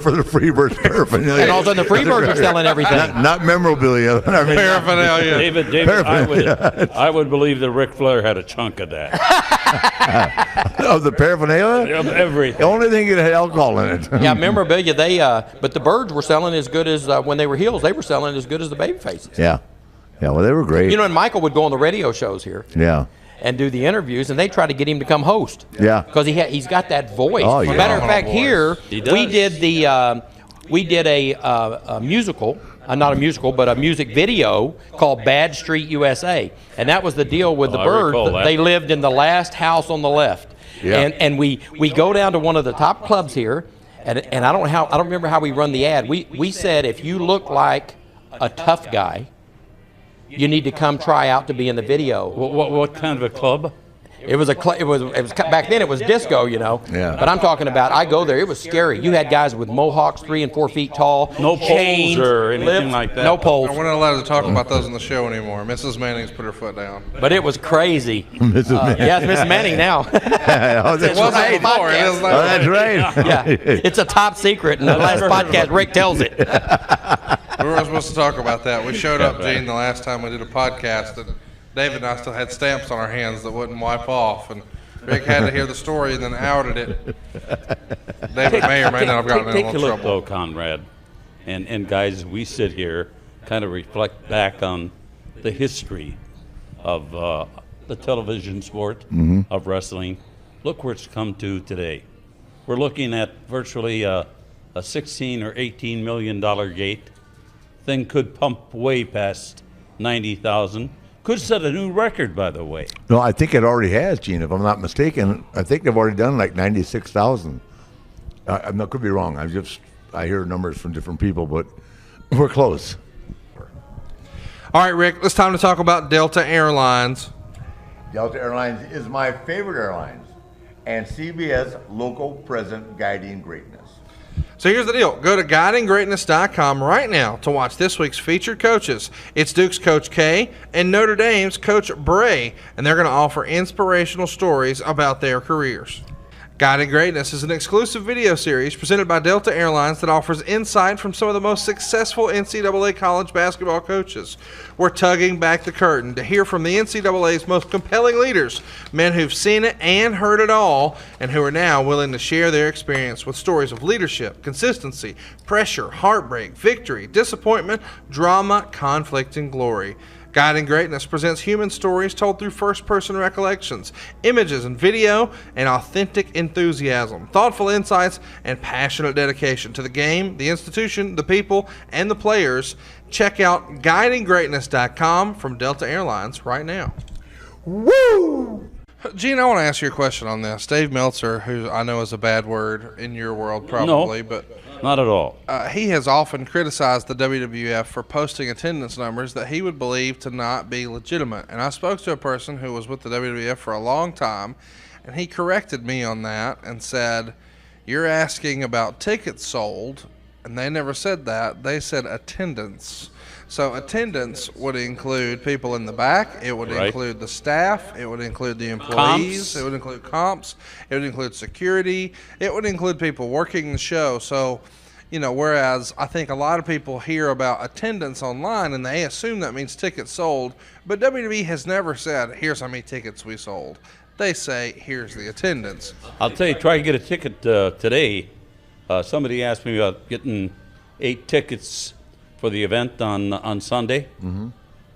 [SPEAKER 5] for the Freebirds paraphernalia.
[SPEAKER 6] And all of a sudden the Freebirds are selling everything.
[SPEAKER 5] Not memorabilia. I mean,
[SPEAKER 4] Paraphernalia.
[SPEAKER 7] David, I would believe that Ric Flair had a chunk of that.
[SPEAKER 5] of the paraphernalia?
[SPEAKER 7] Of everything.
[SPEAKER 5] The only thing that had alcohol in it.
[SPEAKER 6] Yeah, memorabilia. But the Birds were selling as good as when they were heels. They were selling as good as the baby faces.
[SPEAKER 5] Yeah. Yeah, well, they were great.
[SPEAKER 6] You know, and Michael would go on the radio shows here.
[SPEAKER 5] Yeah.
[SPEAKER 6] And do the interviews, and they try to get him to come host.
[SPEAKER 5] Yeah.
[SPEAKER 6] Because he's got that voice.
[SPEAKER 5] Oh,
[SPEAKER 6] As a
[SPEAKER 5] yeah.
[SPEAKER 6] matter of fact,
[SPEAKER 4] Voice.
[SPEAKER 6] here
[SPEAKER 7] He does.
[SPEAKER 6] we did a musical, not a musical, but a music video called Bad Street USA, and that was the deal with the
[SPEAKER 7] I
[SPEAKER 6] Birds.
[SPEAKER 7] recall that.
[SPEAKER 6] They lived in the last house on the left.
[SPEAKER 5] Yeah.
[SPEAKER 6] And we go down to one of the top clubs here, and I don't remember how we run the ad. We said if you look like a tough guy, you need to come try out to be in the video.
[SPEAKER 7] What kind of a club?
[SPEAKER 6] It was back then. It was disco, you know.
[SPEAKER 5] Yeah.
[SPEAKER 6] But I'm talking about. I go there. It was scary. You had guys with mohawks, 3 and 4 feet tall.
[SPEAKER 7] No poles
[SPEAKER 6] chains,
[SPEAKER 7] or anything
[SPEAKER 6] lips,
[SPEAKER 7] like that?
[SPEAKER 6] No poles.
[SPEAKER 4] We're not allowed to talk about those in the show anymore. Mrs. Manning's put her foot down.
[SPEAKER 6] But it was crazy.
[SPEAKER 5] Mrs. Manning.
[SPEAKER 6] Yes, Miss Manning now.
[SPEAKER 5] Oh, that's
[SPEAKER 4] It wasn't
[SPEAKER 5] right.
[SPEAKER 4] before. It is
[SPEAKER 5] Oh,
[SPEAKER 4] now.
[SPEAKER 5] that's right.
[SPEAKER 6] Yeah, it's a top secret. In the last podcast, Rick tells it.
[SPEAKER 4] We weren't supposed to talk about that. We showed up, Gene, the last time we did a podcast, and David and I still had stamps on our hands that wouldn't wipe off, and Rick had to hear the story and then outed it. David may or may not have gotten in a
[SPEAKER 7] Take a
[SPEAKER 4] little
[SPEAKER 7] look,
[SPEAKER 4] trouble.
[SPEAKER 7] though, Conrad. And guys, we sit here, kind of reflect back on the history of the television sport of wrestling. Look where it's come to today. We're looking at virtually a 16 or 18 million dollar gate. Thing could pump way past 90,000. Could set a new record, by the way.
[SPEAKER 5] No, I think it already has, Gene. If I'm not mistaken, I think they've already done like 96,000. I could be wrong. I hear numbers from different people, but we're close.
[SPEAKER 4] All right, Rick, it's time to talk about Delta Airlines.
[SPEAKER 5] Delta Airlines is my favorite airlines, and CBS local present guiding greatness.
[SPEAKER 4] So here's the deal. Go to guidinggreatness.com right now to watch this week's featured coaches. It's Duke's Coach K and Notre Dame's Coach Bray, and they're going to offer inspirational stories about their careers. Guiding Greatness is an exclusive video series presented by Delta Airlines that offers insight from some of the most successful NCAA college basketball coaches. We're tugging back the curtain to hear from the NCAA's most compelling leaders, men who've seen it and heard it all, and who are now willing to share their experience with stories of leadership, consistency, pressure, heartbreak, victory, disappointment, drama, conflict, and glory. Guiding Greatness presents human stories told through first-person recollections, images and video, and authentic enthusiasm, thoughtful insights, and passionate dedication to the game, the institution, the people, and the players. Check out guidinggreatness.com from Delta Airlines right now. Woo! Gene, I want to ask you a question on this. Dave Meltzer, who I know is a bad word in your world probably, but
[SPEAKER 7] Not at all.
[SPEAKER 4] he has often criticized the WWF for posting attendance numbers that he would believe to not be legitimate. And I spoke to a person who was with the WWF for a long time, and he corrected me on that and said, "You're asking about tickets sold," and they never said that. They said attendance. So attendance would include people in the back. It would
[SPEAKER 7] Right.
[SPEAKER 4] include the staff. It would include the employees.
[SPEAKER 7] Comps.
[SPEAKER 4] It would include comps. It would include security. It would include people working the show. So, whereas I think a lot of people hear about attendance online and they assume that means tickets sold, but WWE has never said, "Here's how many tickets we sold." They say, "Here's the attendance."
[SPEAKER 7] I'll tell you, try to get a ticket today. Somebody asked me about getting 8 tickets for the event on Sunday. Mm-hmm.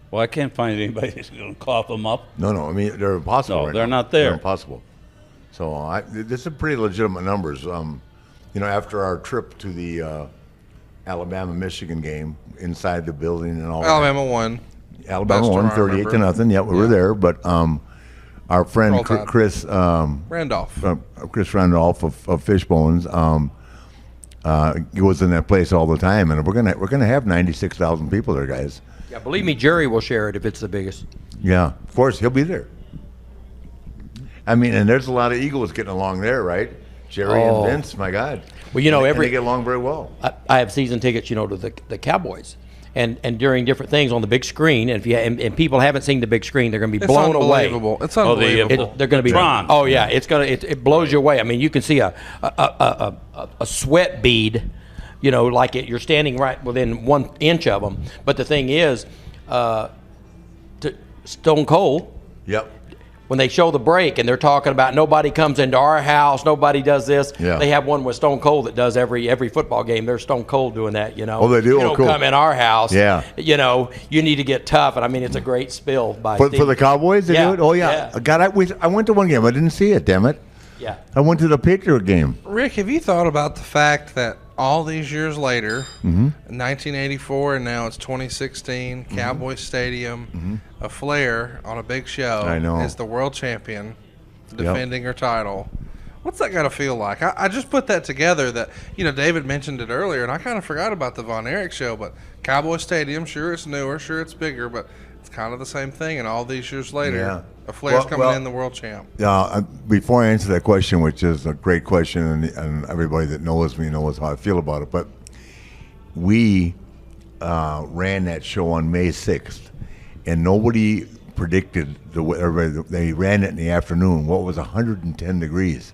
[SPEAKER 7] Well, I can't find anybody who's going to cough them up.
[SPEAKER 5] No, I mean, they're impossible.
[SPEAKER 7] No,
[SPEAKER 5] right
[SPEAKER 7] they're
[SPEAKER 5] now.
[SPEAKER 7] not there.
[SPEAKER 5] They're impossible. So this is pretty legitimate numbers. After our trip to the Alabama-Michigan game inside the building and all
[SPEAKER 4] Alabama won.
[SPEAKER 5] that. Alabama
[SPEAKER 4] Best
[SPEAKER 5] won
[SPEAKER 4] I
[SPEAKER 5] 38-0. Yeah, we were there. But our friend
[SPEAKER 4] Roll Tide.
[SPEAKER 5] Chris
[SPEAKER 4] Randolph.
[SPEAKER 5] Chris Randolph of Fishbones goes in that place all the time, and we're gonna have 96,000 people there, guys.
[SPEAKER 6] Yeah, believe me, Jerry will share it if it's the biggest.
[SPEAKER 5] Yeah, of course he'll be there. I mean, and there's a lot of Eagles getting along there, right? Jerry and Vince, my God.
[SPEAKER 6] Well,
[SPEAKER 5] And they get along very well.
[SPEAKER 6] I have season tickets, to the Cowboys, and during different things on the big screen. And if you and people haven't seen the big screen, they're going to be blown away.
[SPEAKER 4] It's unbelievable.
[SPEAKER 6] They're going to be.
[SPEAKER 7] Tron.
[SPEAKER 6] Oh yeah, it blows you away. I mean, you can see a sweat bead, like you're standing right within 1 inch of them. But the thing is, Stone Cold.
[SPEAKER 5] Yep.
[SPEAKER 6] When they show the break and they're talking about nobody comes into our house, nobody does this.
[SPEAKER 5] Yeah.
[SPEAKER 6] They have one with Stone Cold that does every football game. There's Stone Cold doing that,
[SPEAKER 5] Oh, they do?
[SPEAKER 6] You don't
[SPEAKER 5] cool.
[SPEAKER 6] come in our house.
[SPEAKER 5] Yeah.
[SPEAKER 6] You need to get tough. And I mean, it's a great spill by
[SPEAKER 5] For
[SPEAKER 6] Steve.
[SPEAKER 5] the Cowboys, they do it? Oh, yeah. God, I went to one game. I didn't see it, damn it.
[SPEAKER 6] Yeah.
[SPEAKER 5] I went to the Patriot game.
[SPEAKER 4] Rick, have you thought about the fact that all these years later, 1984 and now it's 2016, Cowboy Stadium, a Flair on a big show
[SPEAKER 5] I know.
[SPEAKER 4] is the world champion defending her title. What's that got to feel like? I just put that together that, David mentioned it earlier, and I kind of forgot about the Von Erich show, but Cowboy Stadium, sure it's newer, sure it's bigger, but it's kind of the same thing, and all these years later, a Flair's coming in the world champ.
[SPEAKER 5] Before I answer that question, which is a great question, and everybody that knows me knows how I feel about it, but we ran that show on May 6th, and nobody predicted the weather. They ran it in the afternoon. What was 110 degrees?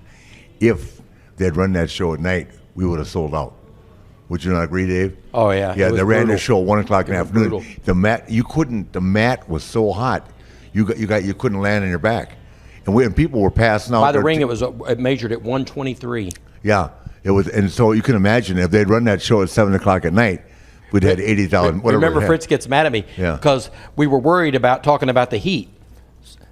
[SPEAKER 5] If they'd run that show at night, we would have sold out. Would you not agree, Dave?
[SPEAKER 6] Oh yeah.
[SPEAKER 5] Yeah, they ran the show at 1 o'clock in the afternoon.
[SPEAKER 6] Brutal.
[SPEAKER 5] The mat was so hot, you couldn't land on your back, and people were passing out.
[SPEAKER 6] By the ring, it measured at 123.
[SPEAKER 5] Yeah, it was, and so you can imagine if they'd run that show at 7 o'clock at night, we'd had 80,000.
[SPEAKER 6] Remember, Fritz gets mad at me because we were worried about talking about the heat.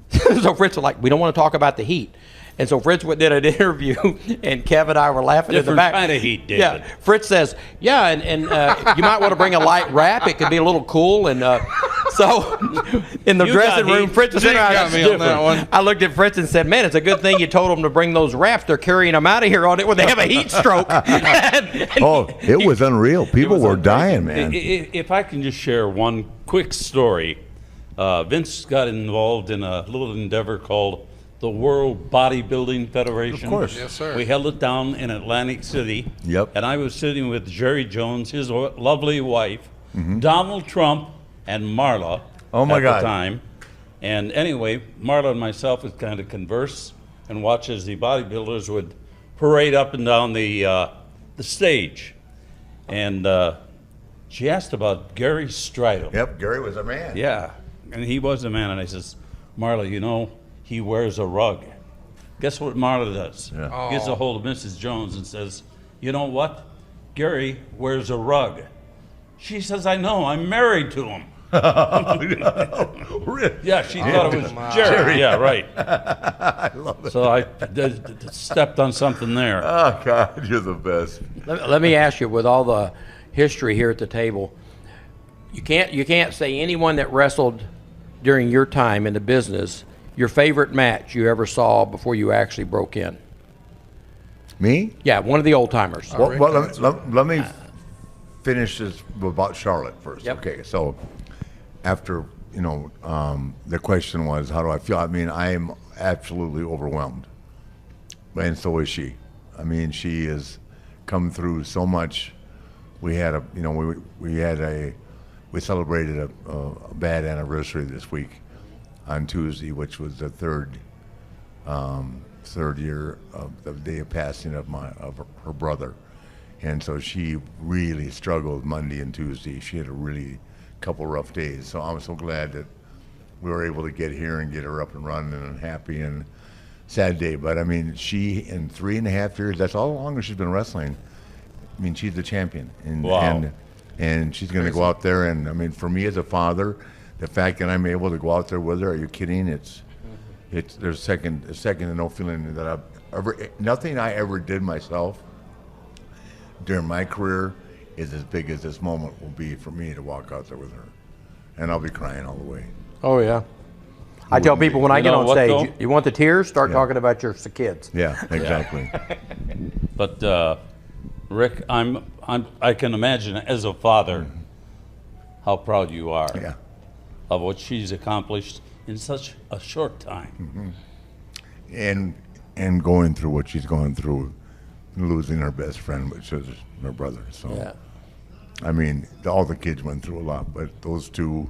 [SPEAKER 6] So Fritz was like, "We don't want to talk about the heat." And so Fritz did an interview, and Kev and I were laughing in the back.
[SPEAKER 7] Different kind of heat, David.
[SPEAKER 6] Yeah, Fritz says, and you might want to bring a light wrap. It could be a little cool. And so in the dressing room, Fritz was in our house. I looked at Fritz and said, "Man, it's a good thing you told them to bring those wraps. They're carrying them out of here on it when they have a heat stroke."
[SPEAKER 5] It was unreal. People were dying, man.
[SPEAKER 7] If I can just share one quick story, Vince got involved in a little endeavor called the World Bodybuilding Federation.
[SPEAKER 5] Of course.
[SPEAKER 4] Yes, sir.
[SPEAKER 7] We held it down in Atlantic City.
[SPEAKER 5] Yep.
[SPEAKER 7] And I was sitting with Jerry Jones, his lovely wife, Donald Trump, and Marla
[SPEAKER 5] Oh, my
[SPEAKER 7] at
[SPEAKER 5] God.
[SPEAKER 7] the time. And anyway, Marla and myself would kind of converse and watch as the bodybuilders would parade up and down the stage. And she asked about Gary Stridham.
[SPEAKER 5] Yep, Gary was a man.
[SPEAKER 7] Yeah, and he was a man. And I says, Marla, he wears a rug. Guess what Marla does?
[SPEAKER 5] Yeah.
[SPEAKER 7] Gets a hold of Mrs. Jones and says, you know what? Gary wears a rug. She says, I know, I'm married to him. Yeah, she thought it was Jerry. Yeah, right.
[SPEAKER 5] I love it.
[SPEAKER 7] So I stepped on something there.
[SPEAKER 5] Oh, God, you're the best.
[SPEAKER 6] Let me ask you, with all the history here at the table, you can't say anyone that wrestled during your time in the business, your favorite match you ever saw before you actually broke in.
[SPEAKER 5] Me?
[SPEAKER 6] Yeah, one of the old timers.
[SPEAKER 5] Well, let me finish this about Charlotte first.
[SPEAKER 6] Yep.
[SPEAKER 5] Okay, so after, the question was, how do I feel? I mean, I am absolutely overwhelmed. And so is she. I mean, she has come through so much. We had we celebrated a bad anniversary this week on Tuesday, which was the third year of the day of passing of her brother. And so she really struggled Monday and Tuesday. She had a really couple rough days. So I'm so glad that we were able to get here and get her up and running and happy, and sad day. But I mean, she, in 3.5 years, that's all longer she's been wrestling. I mean, she's the champion. And,
[SPEAKER 7] Wow.
[SPEAKER 5] and she's going to go out there. And I mean, for me as a father, the fact that I'm able to go out there with her, are you kidding? There's second to no feeling that I've ever, nothing I ever did myself during my career is as big as this moment will be for me to walk out there with her. And I'll be crying all the way.
[SPEAKER 6] Oh, yeah. I tell people when I get on
[SPEAKER 7] what,
[SPEAKER 6] stage,
[SPEAKER 7] though?
[SPEAKER 6] you want the tears? Start talking about your kids.
[SPEAKER 5] Yeah, exactly.
[SPEAKER 7] But Rick, I can imagine as a father how proud you are
[SPEAKER 5] Yeah.
[SPEAKER 7] of what she's accomplished in such a short time.
[SPEAKER 5] And going through what she's going through, losing her best friend, which is her brother. So
[SPEAKER 6] Yeah.
[SPEAKER 5] I mean, all the kids went through a lot, but those two,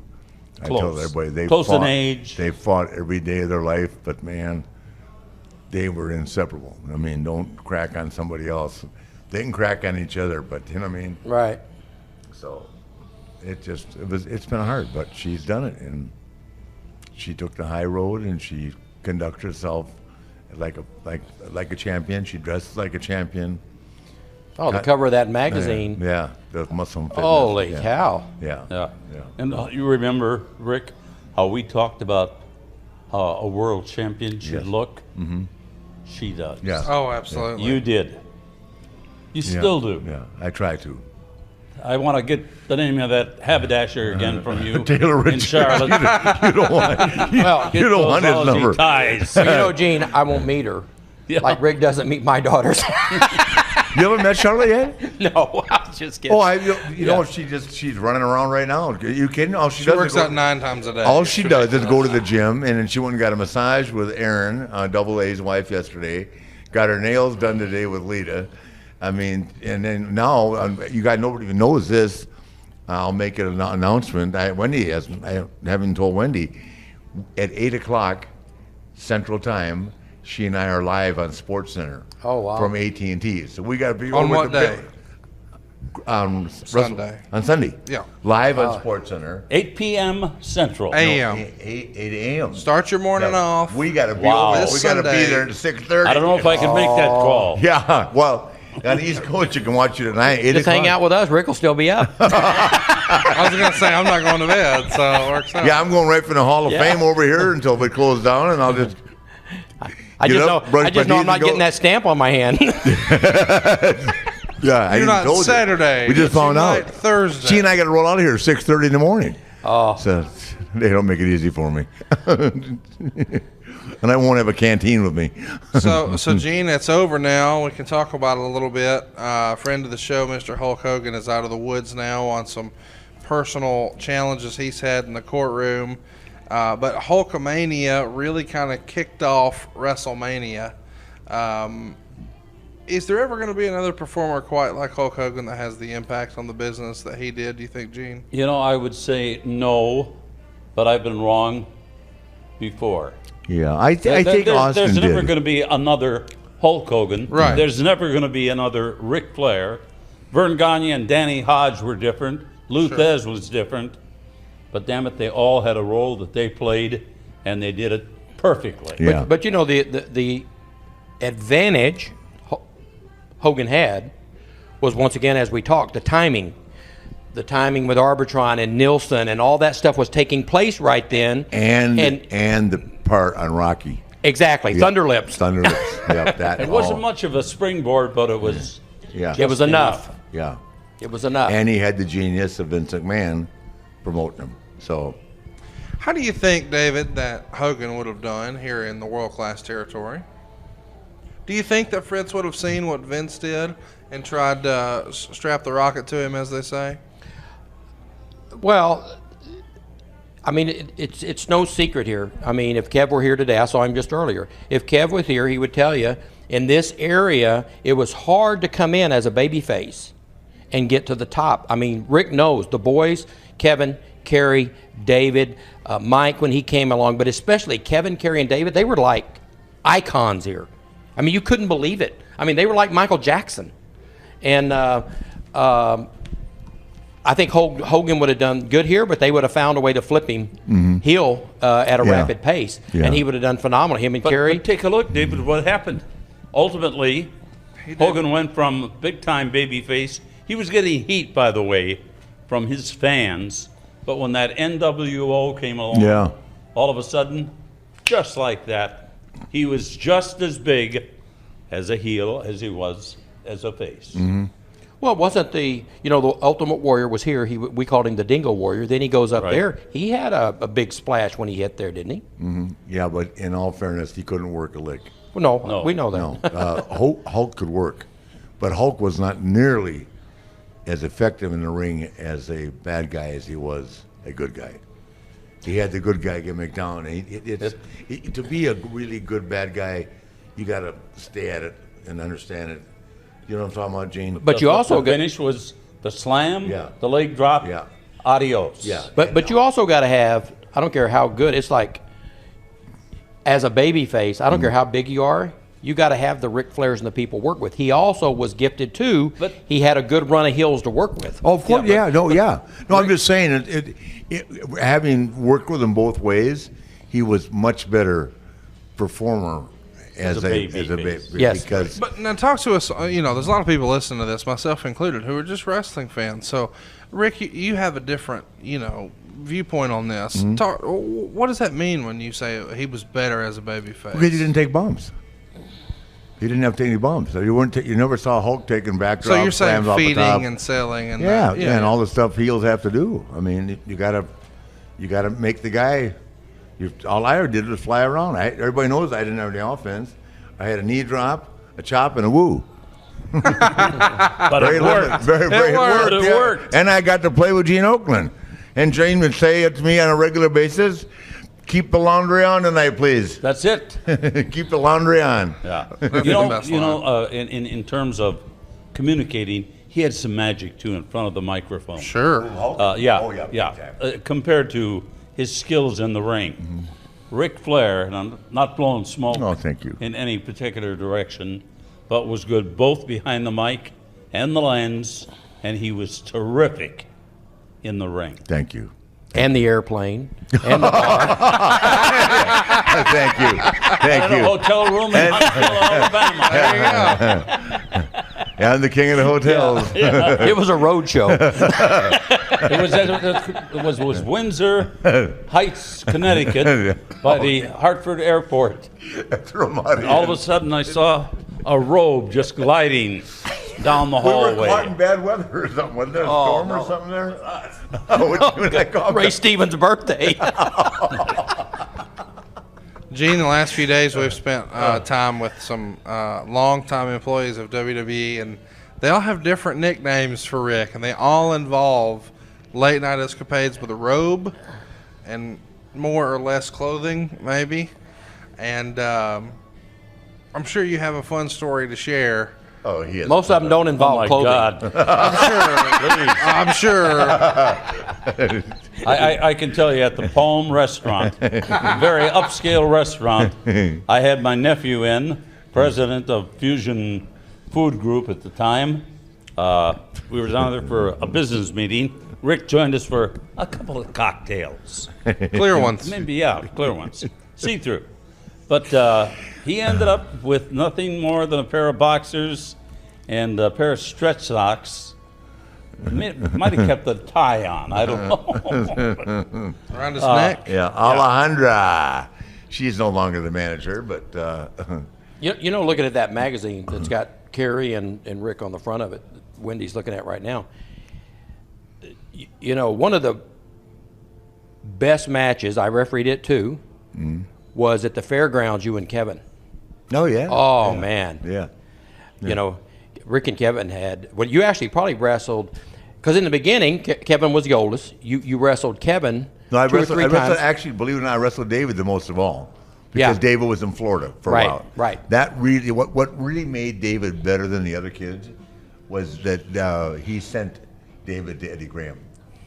[SPEAKER 5] I tell
[SPEAKER 7] Close.
[SPEAKER 5] everybody, they
[SPEAKER 7] Close in
[SPEAKER 5] fought.
[SPEAKER 7] age.
[SPEAKER 5] They fought every day of their life, but man, they were inseparable. I mean, don't crack on somebody else. They can crack on each other, but you know what I mean?
[SPEAKER 6] Right.
[SPEAKER 5] So it's been hard, but she's done it, and she took the high road, and she conducted herself like a champion. She dressed like a champion.
[SPEAKER 6] Oh, the cover of that magazine.
[SPEAKER 5] Yeah, the Muscle and Fitness.
[SPEAKER 6] Holy cow.
[SPEAKER 5] Yeah.
[SPEAKER 7] Yeah.
[SPEAKER 5] Yeah.
[SPEAKER 7] And you remember, Rick, how we talked about how a world champion should
[SPEAKER 5] Yes.
[SPEAKER 7] look? Mm-hmm. She does.
[SPEAKER 5] Yeah.
[SPEAKER 4] Oh, absolutely.
[SPEAKER 7] You did. You still do.
[SPEAKER 5] Yeah, I try to.
[SPEAKER 7] I want to get the name of that haberdasher again from you.
[SPEAKER 5] Taylor
[SPEAKER 7] in
[SPEAKER 5] Richards.
[SPEAKER 7] Charlotte.
[SPEAKER 5] You don't want.
[SPEAKER 6] Well,
[SPEAKER 5] You don't want his
[SPEAKER 7] Those
[SPEAKER 5] number.
[SPEAKER 7] ties.
[SPEAKER 6] you know, Gene, I won't meet her.
[SPEAKER 7] Yeah.
[SPEAKER 6] Like Rick doesn't meet my daughters.
[SPEAKER 5] You haven't met Charlotte yet?
[SPEAKER 6] No, I was just kidding.
[SPEAKER 5] Oh, you know she's running around right now. Are you kidding? All she
[SPEAKER 4] She
[SPEAKER 5] does
[SPEAKER 4] works
[SPEAKER 5] is go-
[SPEAKER 4] out 9 times a day.
[SPEAKER 5] All she does is go to the gym, and then she went and got a massage with Aaron, Double A's wife, yesterday. Got her nails done today with Lita. I mean, and then now you guys, nobody even knows this. I'll make it an announcement. Wendy hasn't. I haven't told Wendy. At 8:00 Central Time, she and I are live on SportsCenter.
[SPEAKER 6] Oh, wow.
[SPEAKER 5] From AT&T. So we got to be
[SPEAKER 4] On
[SPEAKER 5] over
[SPEAKER 4] what
[SPEAKER 5] the
[SPEAKER 4] day?
[SPEAKER 5] Sunday. On Sunday.
[SPEAKER 4] Yeah.
[SPEAKER 5] Live on SportsCenter.
[SPEAKER 7] 8 p.m. Central.
[SPEAKER 4] AM.
[SPEAKER 5] 8 a.m.
[SPEAKER 4] Start your morning off.
[SPEAKER 5] We got to be
[SPEAKER 7] Wow.
[SPEAKER 5] over.
[SPEAKER 4] This
[SPEAKER 5] We got to be
[SPEAKER 4] Sunday.
[SPEAKER 5] there at 6:30.
[SPEAKER 7] I don't know if I can make that call.
[SPEAKER 5] Yeah, well, on the East Coast, you can watch it tonight. 8
[SPEAKER 6] just hang
[SPEAKER 5] o'clock.
[SPEAKER 6] out with us. Rick will still be up.
[SPEAKER 4] I was going to say, I'm not going to bed, so it works out.
[SPEAKER 5] Yeah, I'm going right from the Hall of
[SPEAKER 6] Yeah.
[SPEAKER 5] Fame over here until we close down, and I'll just.
[SPEAKER 6] I
[SPEAKER 5] Get
[SPEAKER 6] just
[SPEAKER 5] up,
[SPEAKER 6] know,
[SPEAKER 5] brush
[SPEAKER 6] I just
[SPEAKER 5] my
[SPEAKER 6] know I'm
[SPEAKER 5] teeth
[SPEAKER 6] not
[SPEAKER 5] and go-
[SPEAKER 6] getting that stamp on my hand.
[SPEAKER 5] Yeah, I
[SPEAKER 4] You're
[SPEAKER 5] even
[SPEAKER 4] not
[SPEAKER 5] told you.
[SPEAKER 4] Saturday.
[SPEAKER 5] We just
[SPEAKER 4] It's
[SPEAKER 5] found
[SPEAKER 4] tonight,
[SPEAKER 5] out.
[SPEAKER 4] Thursday.
[SPEAKER 5] She and I got to roll out of here at 6:30 in the morning.
[SPEAKER 6] Oh.
[SPEAKER 5] So they don't make it easy for me. And I won't have a canteen with me.
[SPEAKER 4] So Gene, it's over now. We can talk about it a little bit. Friend of the show, Mr. Hulk Hogan, is out of the woods now on some personal challenges he's had in the courtroom. But Hulkamania really kind of kicked off WrestleMania. Is there ever going to be another performer quite like Hulk Hogan that has the impact on the business that he did, do you think, Gene?
[SPEAKER 7] You know, I would say no, but I've been wrong before.
[SPEAKER 5] Yeah, I think Austin
[SPEAKER 7] There's
[SPEAKER 5] did.
[SPEAKER 7] never going to be another Hulk Hogan.
[SPEAKER 4] Right.
[SPEAKER 7] There's never going to be another Ric Flair. Vern Gagne and Danny Hodge were different. Lou Thez was different. But damn it, they all had a role that they played, and they did it perfectly.
[SPEAKER 5] Yeah.
[SPEAKER 6] But you know, the advantage Hogan had was, once again, as we talked, the timing. The timing with Arbitron and Nilsson and all that stuff was taking place right then.
[SPEAKER 5] and the part on Rocky.
[SPEAKER 6] Exactly,
[SPEAKER 5] Yeah.
[SPEAKER 6] Thunderlips.
[SPEAKER 5] Thunderlips. Yep, that.
[SPEAKER 7] It wasn't
[SPEAKER 5] all.
[SPEAKER 7] much of a springboard, but it was.
[SPEAKER 5] Yeah.
[SPEAKER 6] It was enough.
[SPEAKER 5] Yeah.
[SPEAKER 6] It was enough.
[SPEAKER 5] And he had the genius of Vince McMahon promoting him. So
[SPEAKER 4] How do you think, David, that Hogan would have done here in the world-class territory? Do you think that Fritz would have seen what Vince did and tried to strap the rocket to him, as they say?
[SPEAKER 6] Well, I mean, it's no secret here. I mean, if Kev were here today, I saw him just earlier. If Kev was here, he would tell you, in this area, it was hard to come in as a babyface and get to the top. I mean, Rick knows the boys, Kevin, Kerry, David, Mike when he came along, but especially Kevin, Kerry, and David, they were like icons here. I mean, you couldn't believe it. I mean, they were like Michael Jackson. And I think Hogan would have done good here, but they would have found a way to flip him heel at a rapid pace.
[SPEAKER 5] Yeah.
[SPEAKER 6] And he would have done phenomenal. Him and Kerry.
[SPEAKER 7] But take a look, David, what happened. Ultimately, Hogan went from big-time babyface. He was getting heat, by the way, from his fans. But when that NWO came along,
[SPEAKER 5] Yeah.
[SPEAKER 7] all of a sudden, just like that, he was just as big as a heel as he was as a face.
[SPEAKER 6] Well, it wasn't the Ultimate Warrior was here. We called him the Dingo Warrior. Then he goes up
[SPEAKER 7] Right.
[SPEAKER 6] there. He had a big splash when he hit there, didn't he?
[SPEAKER 5] yeah, but in all fairness, he couldn't work a lick.
[SPEAKER 6] Well,
[SPEAKER 7] No.
[SPEAKER 6] we know that.
[SPEAKER 5] No, Hulk could work, but Hulk was not nearly as effective in the ring as a bad guy as he was a good guy. He had the good guy gimmick down. To be a really good bad guy, you got to stay at it and understand it. You know what I'm talking about, Gene?
[SPEAKER 6] But you also
[SPEAKER 7] the
[SPEAKER 6] got
[SPEAKER 7] finish was the slam,
[SPEAKER 5] Yeah.
[SPEAKER 7] the leg drop,
[SPEAKER 5] Yeah.
[SPEAKER 7] adios.
[SPEAKER 5] Yeah.
[SPEAKER 6] But you also got to have, I don't care how good, it's like, as a baby face, I don't care how big you are, you got to have the Ric Flairs and the people work with. He also was gifted too.
[SPEAKER 7] But
[SPEAKER 6] he had a good run of heels to work with.
[SPEAKER 5] Oh, of course, No, I'm just saying, having worked with him both ways, he was much better performer as a baby.
[SPEAKER 6] Yes.
[SPEAKER 4] But now talk to us, there's a lot of people listening to this, myself included, who are just wrestling fans. So, Rick, you have a different, viewpoint on this. What does that mean when you say he was better as a babyface?
[SPEAKER 5] Because he didn't take bumps. He didn't have to take any bumps. So you never saw Hulk taking backdrops.
[SPEAKER 4] So you're saying
[SPEAKER 5] slams off the top.
[SPEAKER 4] feeding and selling and
[SPEAKER 5] and all the stuff heels have to do. I mean, you gotta make the guy. All I ever did was fly around. Everybody knows I didn't have any offense. I had a knee drop, a chop, and a woo.
[SPEAKER 7] But it worked.
[SPEAKER 5] It worked. And I got to play with Gene Okerlund. And Gene would say it to me on a regular basis, keep the laundry on tonight, please.
[SPEAKER 7] That's it.
[SPEAKER 5] Keep the laundry on.
[SPEAKER 7] Yeah. In terms of communicating, he had some magic too in front of the microphone.
[SPEAKER 4] Sure.
[SPEAKER 7] Compared to his skills in the ring. Ric Flair, and I'm not blowing smoke
[SPEAKER 5] thank you.
[SPEAKER 7] in any particular direction, but was good both behind the mic and the lens, and he was terrific in the ring.
[SPEAKER 5] Thank you.
[SPEAKER 6] And the airplane. And the car.
[SPEAKER 5] Thank you.
[SPEAKER 7] And a hotel room in Huntsville, Alabama.
[SPEAKER 4] There you go.
[SPEAKER 5] I'm the king of the hotels.
[SPEAKER 6] It was a road show.
[SPEAKER 7] It was Windsor Heights, Connecticut, by the Hartford Airport.
[SPEAKER 5] That's Ramadi.
[SPEAKER 7] All of a sudden, I saw a robe just gliding down the hallway.
[SPEAKER 5] We were caught in bad weather or something. Wasn't there a storm or something there?
[SPEAKER 6] Ray Stevens' birthday.
[SPEAKER 4] Gene, the last few days we've spent time with some longtime employees of WWE, and they all have different nicknames for Rick, and they all involve late night escapades with a robe and more or less clothing, maybe. And I'm sure you have a fun story to share.
[SPEAKER 5] Oh, he is.
[SPEAKER 6] Most of them don't involve clothing.
[SPEAKER 7] God.
[SPEAKER 4] I'm sure.
[SPEAKER 7] I can tell you at the Palm Restaurant, a very upscale restaurant, I had my nephew in, president of Fusion Food Group at the time. We were down there for a business meeting. Rick joined us for a couple of cocktails.
[SPEAKER 4] Clear ones.
[SPEAKER 7] Maybe, clear ones. See-through. But he ended up with nothing more than a pair of boxers and a pair of stretch socks. Might have kept the tie on. I don't know.
[SPEAKER 4] Around his neck?
[SPEAKER 5] Yeah, Alejandra. She's no longer the manager, but...
[SPEAKER 6] looking at that magazine that's got Kerry and Rick on the front of it, Wendy's looking at right now, one of the best matches, I refereed it too, was at the fairgrounds, you and Kevin.
[SPEAKER 5] Oh, yeah.
[SPEAKER 6] Oh, man.
[SPEAKER 5] Yeah.
[SPEAKER 6] Rick and Kevin had, well, you actually probably wrestled, because in the beginning, Kevin was the oldest. You wrestled Kevin
[SPEAKER 5] No,
[SPEAKER 6] two or three times.
[SPEAKER 5] Actually, believe it or not, I wrestled David the most of all. Because David was in Florida for a while.
[SPEAKER 6] Right.
[SPEAKER 5] That really, what really made David better than the other kids was that he sent David to Eddie Graham,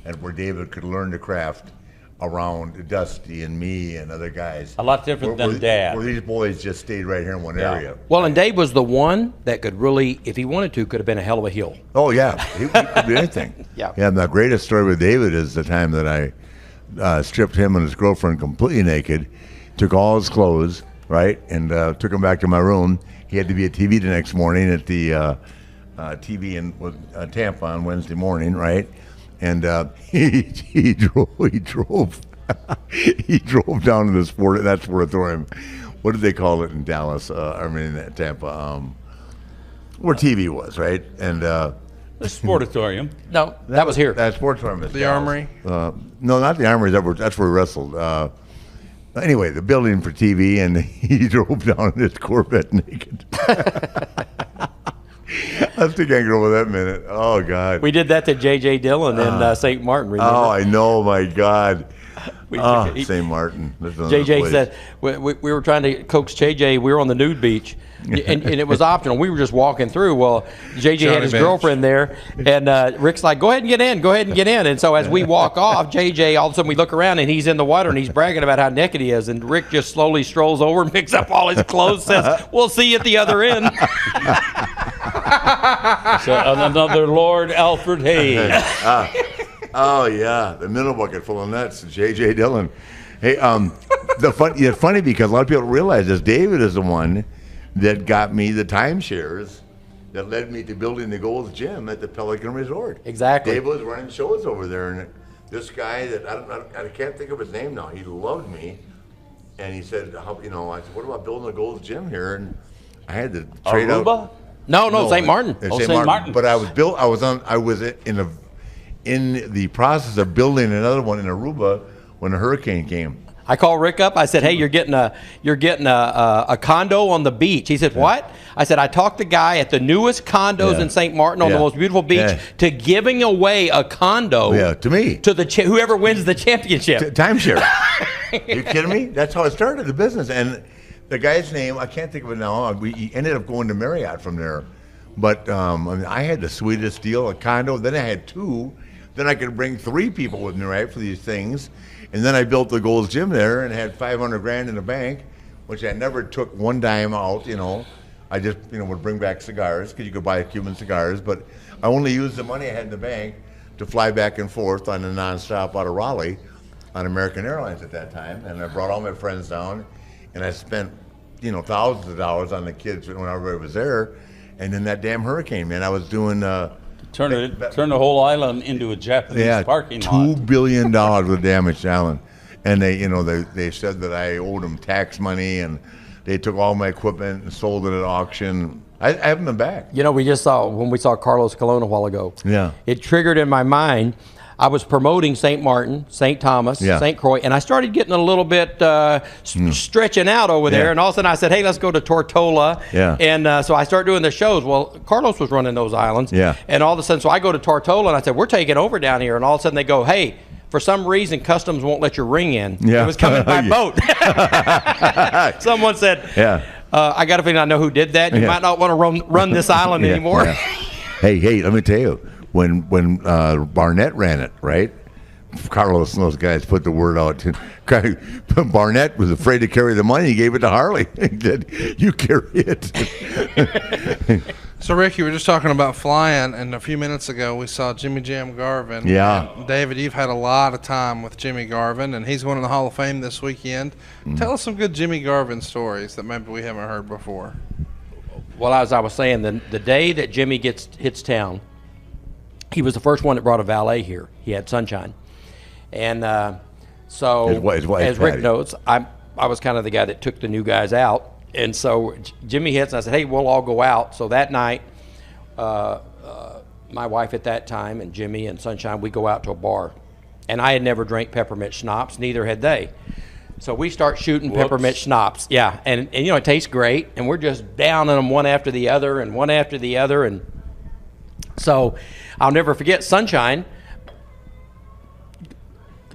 [SPEAKER 5] and where David could learn the craft around Dusty and me and other guys.
[SPEAKER 7] A lot different than Dad.
[SPEAKER 5] Where these boys just stayed right here in one area.
[SPEAKER 6] Well, and Dave was the one that could really, if he wanted to, could have been a hell of a heel.
[SPEAKER 5] Oh, yeah. He could do anything.
[SPEAKER 6] Yeah.
[SPEAKER 5] And the greatest story with David is the time that I stripped him and his girlfriend completely naked, took all his clothes, right, and took him back to my room. He had to be at TV the next morning at the TV in Tampa on Wednesday morning, right? And he drove down to the Sportatorium. What did they call it in Dallas? In Tampa, where TV was, right? And
[SPEAKER 7] the Sportatorium.
[SPEAKER 6] No, that was here.
[SPEAKER 5] That Sportatorium is
[SPEAKER 4] The
[SPEAKER 5] Dallas.
[SPEAKER 4] Armory?
[SPEAKER 5] No, not the Armory. That's where we wrestled. Anyway, the building for TV, and he drove down in his Corvette naked. I still can't get over that minute. Oh, God.
[SPEAKER 6] We did that to J.J. Dillon in St. Martin, remember?
[SPEAKER 5] Oh, I know, my God. St. Martin.
[SPEAKER 6] J.J. said, we were trying to coax J.J., we were on the nude beach. and it was optional. We were just walking through. Well, JJ had his girlfriend there, and Rick's like, "Go ahead and get in. Go ahead and get in." And so as we walk off, JJ, all of a sudden we look around and he's in the water and he's bragging about how naked he is. And Rick just slowly strolls over and picks up all his clothes, says, "We'll see you at the other end."
[SPEAKER 7] So another Lord Alfred Hayes.
[SPEAKER 5] Oh yeah, the middle bucket full of nuts. J.J. Dillon. Hey, it's funny because a lot of people don't realize this. David is the one that got me the timeshares that led me to building the Gold's Gym at the Pelican Resort.
[SPEAKER 6] Exactly.
[SPEAKER 5] David was running shows over there, and this guy that I can't think of his name now. He loved me, and he said, I said, "What about building a Gold's Gym here?" And I had to trade
[SPEAKER 7] Aruba?
[SPEAKER 5] out.
[SPEAKER 6] No, St. Martin.
[SPEAKER 5] St. Martin. But I was in the process of building another one in Aruba when a hurricane came.
[SPEAKER 6] I called Rick up. I said, "Hey, you're getting a condo on the beach." He said, "What?" I said, "I talked the guy at the newest condos in St. Martin on the most beautiful beach to giving away a condo
[SPEAKER 5] to me
[SPEAKER 6] to the whoever wins the championship
[SPEAKER 5] timeshare." You kidding me? That's how it started the business. And the guy's name, I can't think of it now. He ended up going to Marriott from there. But I had the sweetest deal, a condo. Then I had 2. Then I could bring 3 people with me, right, for these things. And then I built the Gold's Gym there and had $500,000 in the bank, which I never took one dime out. I just would bring back cigars because you could buy Cuban cigars. But I only used the money I had in the bank to fly back and forth on a nonstop out of Raleigh on American Airlines at that time. And I brought all my friends down, and I spent thousands of dollars on the kids when everybody was there. And then that damn hurricane, man, I was doing.
[SPEAKER 7] Turn the whole island into a Japanese parking lot.
[SPEAKER 5] $2 billion with damaged island, and they said that I owed them tax money, and they took all my equipment and sold it at auction. I haven't been back.
[SPEAKER 6] We just saw when we saw Carlos Colon a while ago.
[SPEAKER 5] Yeah,
[SPEAKER 6] it triggered in my mind. I was promoting St. Martin, St. Thomas, St. Croix, and I started getting a little bit stretching out over there. And all of a sudden I said, "Hey, let's go to Tortola."
[SPEAKER 5] Yeah.
[SPEAKER 6] And so I started doing the shows. Well, Carlos was running those islands.
[SPEAKER 5] Yeah.
[SPEAKER 6] And all of a sudden, so I go to Tortola, and I said, "We're taking over down here." And all of a sudden they go, "Hey, for some reason, customs won't let your ring in."
[SPEAKER 5] Yeah.
[SPEAKER 6] It was coming by boat. Someone said, "I got a feeling I know who did that. You might not want to run this island anymore."
[SPEAKER 5] Yeah. Hey, let me tell you. When Barnett ran it, right? Carlos and those guys put the word out. Barnett was afraid to carry the money. He gave it to Harley. He said, "You carry it."
[SPEAKER 4] So, Rick, you were just talking about flying, and a few minutes ago we saw Jimmy Jam Garvin.
[SPEAKER 5] Yeah.
[SPEAKER 4] And David, you've had a lot of time with Jimmy Garvin, and he's going to the Hall of Fame this weekend. Tell us some good Jimmy Garvin stories that maybe we haven't heard before.
[SPEAKER 6] Well, as I was saying, the day that Jimmy hits town, he was the first one that brought a valet here. He had Sunshine. And so,
[SPEAKER 5] his wife,
[SPEAKER 6] as Rick knows, I was kind of the guy that took the new guys out. And so Jimmy hits, and I said, "Hey, we'll all go out." So that night, my wife at that time and Jimmy and Sunshine, we go out to a bar. And I had never drank peppermint schnapps, neither had they. So we start shooting peppermint schnapps. Yeah, and it tastes great. And we're just downing them one after the other and one after the other. And so I'll never forget Sunshine.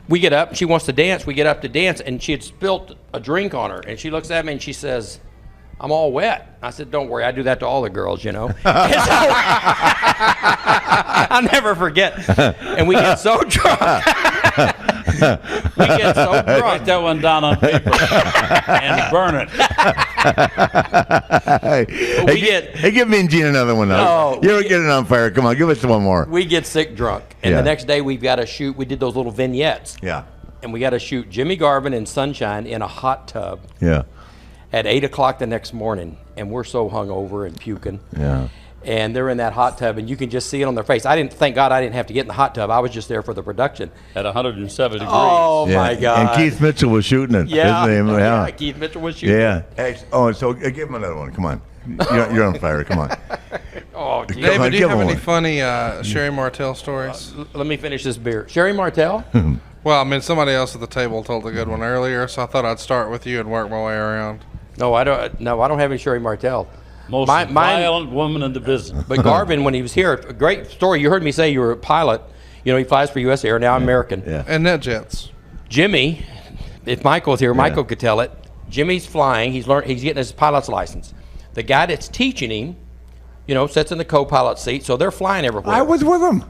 [SPEAKER 6] We get up, she wants to dance. We get up to dance, and she had spilt a drink on her. And she looks at me and she says, "I'm all wet." I said, "Don't worry, I do that to all the girls, And so, I'll never forget. And we get so drunk.
[SPEAKER 7] Write that one down on paper and burn it.
[SPEAKER 5] Hey, give me and Gene another one now. You don't get it on fire. Come on, give us one more.
[SPEAKER 6] We get sick drunk, and the next day we've got to shoot. We did those little vignettes.
[SPEAKER 5] Yeah.
[SPEAKER 6] And we got to shoot Jimmy Garvin and Sunshine in a hot tub.
[SPEAKER 5] Yeah.
[SPEAKER 6] At 8 o'clock the next morning, and we're so hungover and puking.
[SPEAKER 5] Yeah.
[SPEAKER 6] And they're in that hot tub, and you can just see it on their face. Thank God I didn't have to get in the hot tub. I was just there for the production.
[SPEAKER 7] At 107 degrees.
[SPEAKER 6] Oh, my God.
[SPEAKER 5] And Keith Mitchell was shooting it.
[SPEAKER 6] Yeah.
[SPEAKER 5] His name,
[SPEAKER 6] yeah, Keith Mitchell was shooting it.
[SPEAKER 5] Yeah. So give him another one. Come on. You're on fire. Come on.
[SPEAKER 6] Oh, geez.
[SPEAKER 4] David, do you have any funny Sherry Martell stories?
[SPEAKER 6] Let me finish this beer. Sherry Martell?
[SPEAKER 4] Well, I mean, somebody else at the table told a good one earlier, so I thought I'd start with you and work my way around.
[SPEAKER 6] No, I don't have any Sherry Martell.
[SPEAKER 7] Most violent woman in the business.
[SPEAKER 6] But Garvin, when he was here, a great story. You heard me say you were a pilot. He flies for U.S. Air, now American.
[SPEAKER 5] Yeah.
[SPEAKER 4] And NetJets.
[SPEAKER 6] Jimmy, if Michael's here, Michael could tell it. Jimmy's flying. He's getting his pilot's license. The guy that's teaching him, sits in the co-pilot seat, so they're flying everywhere.
[SPEAKER 5] I was with him.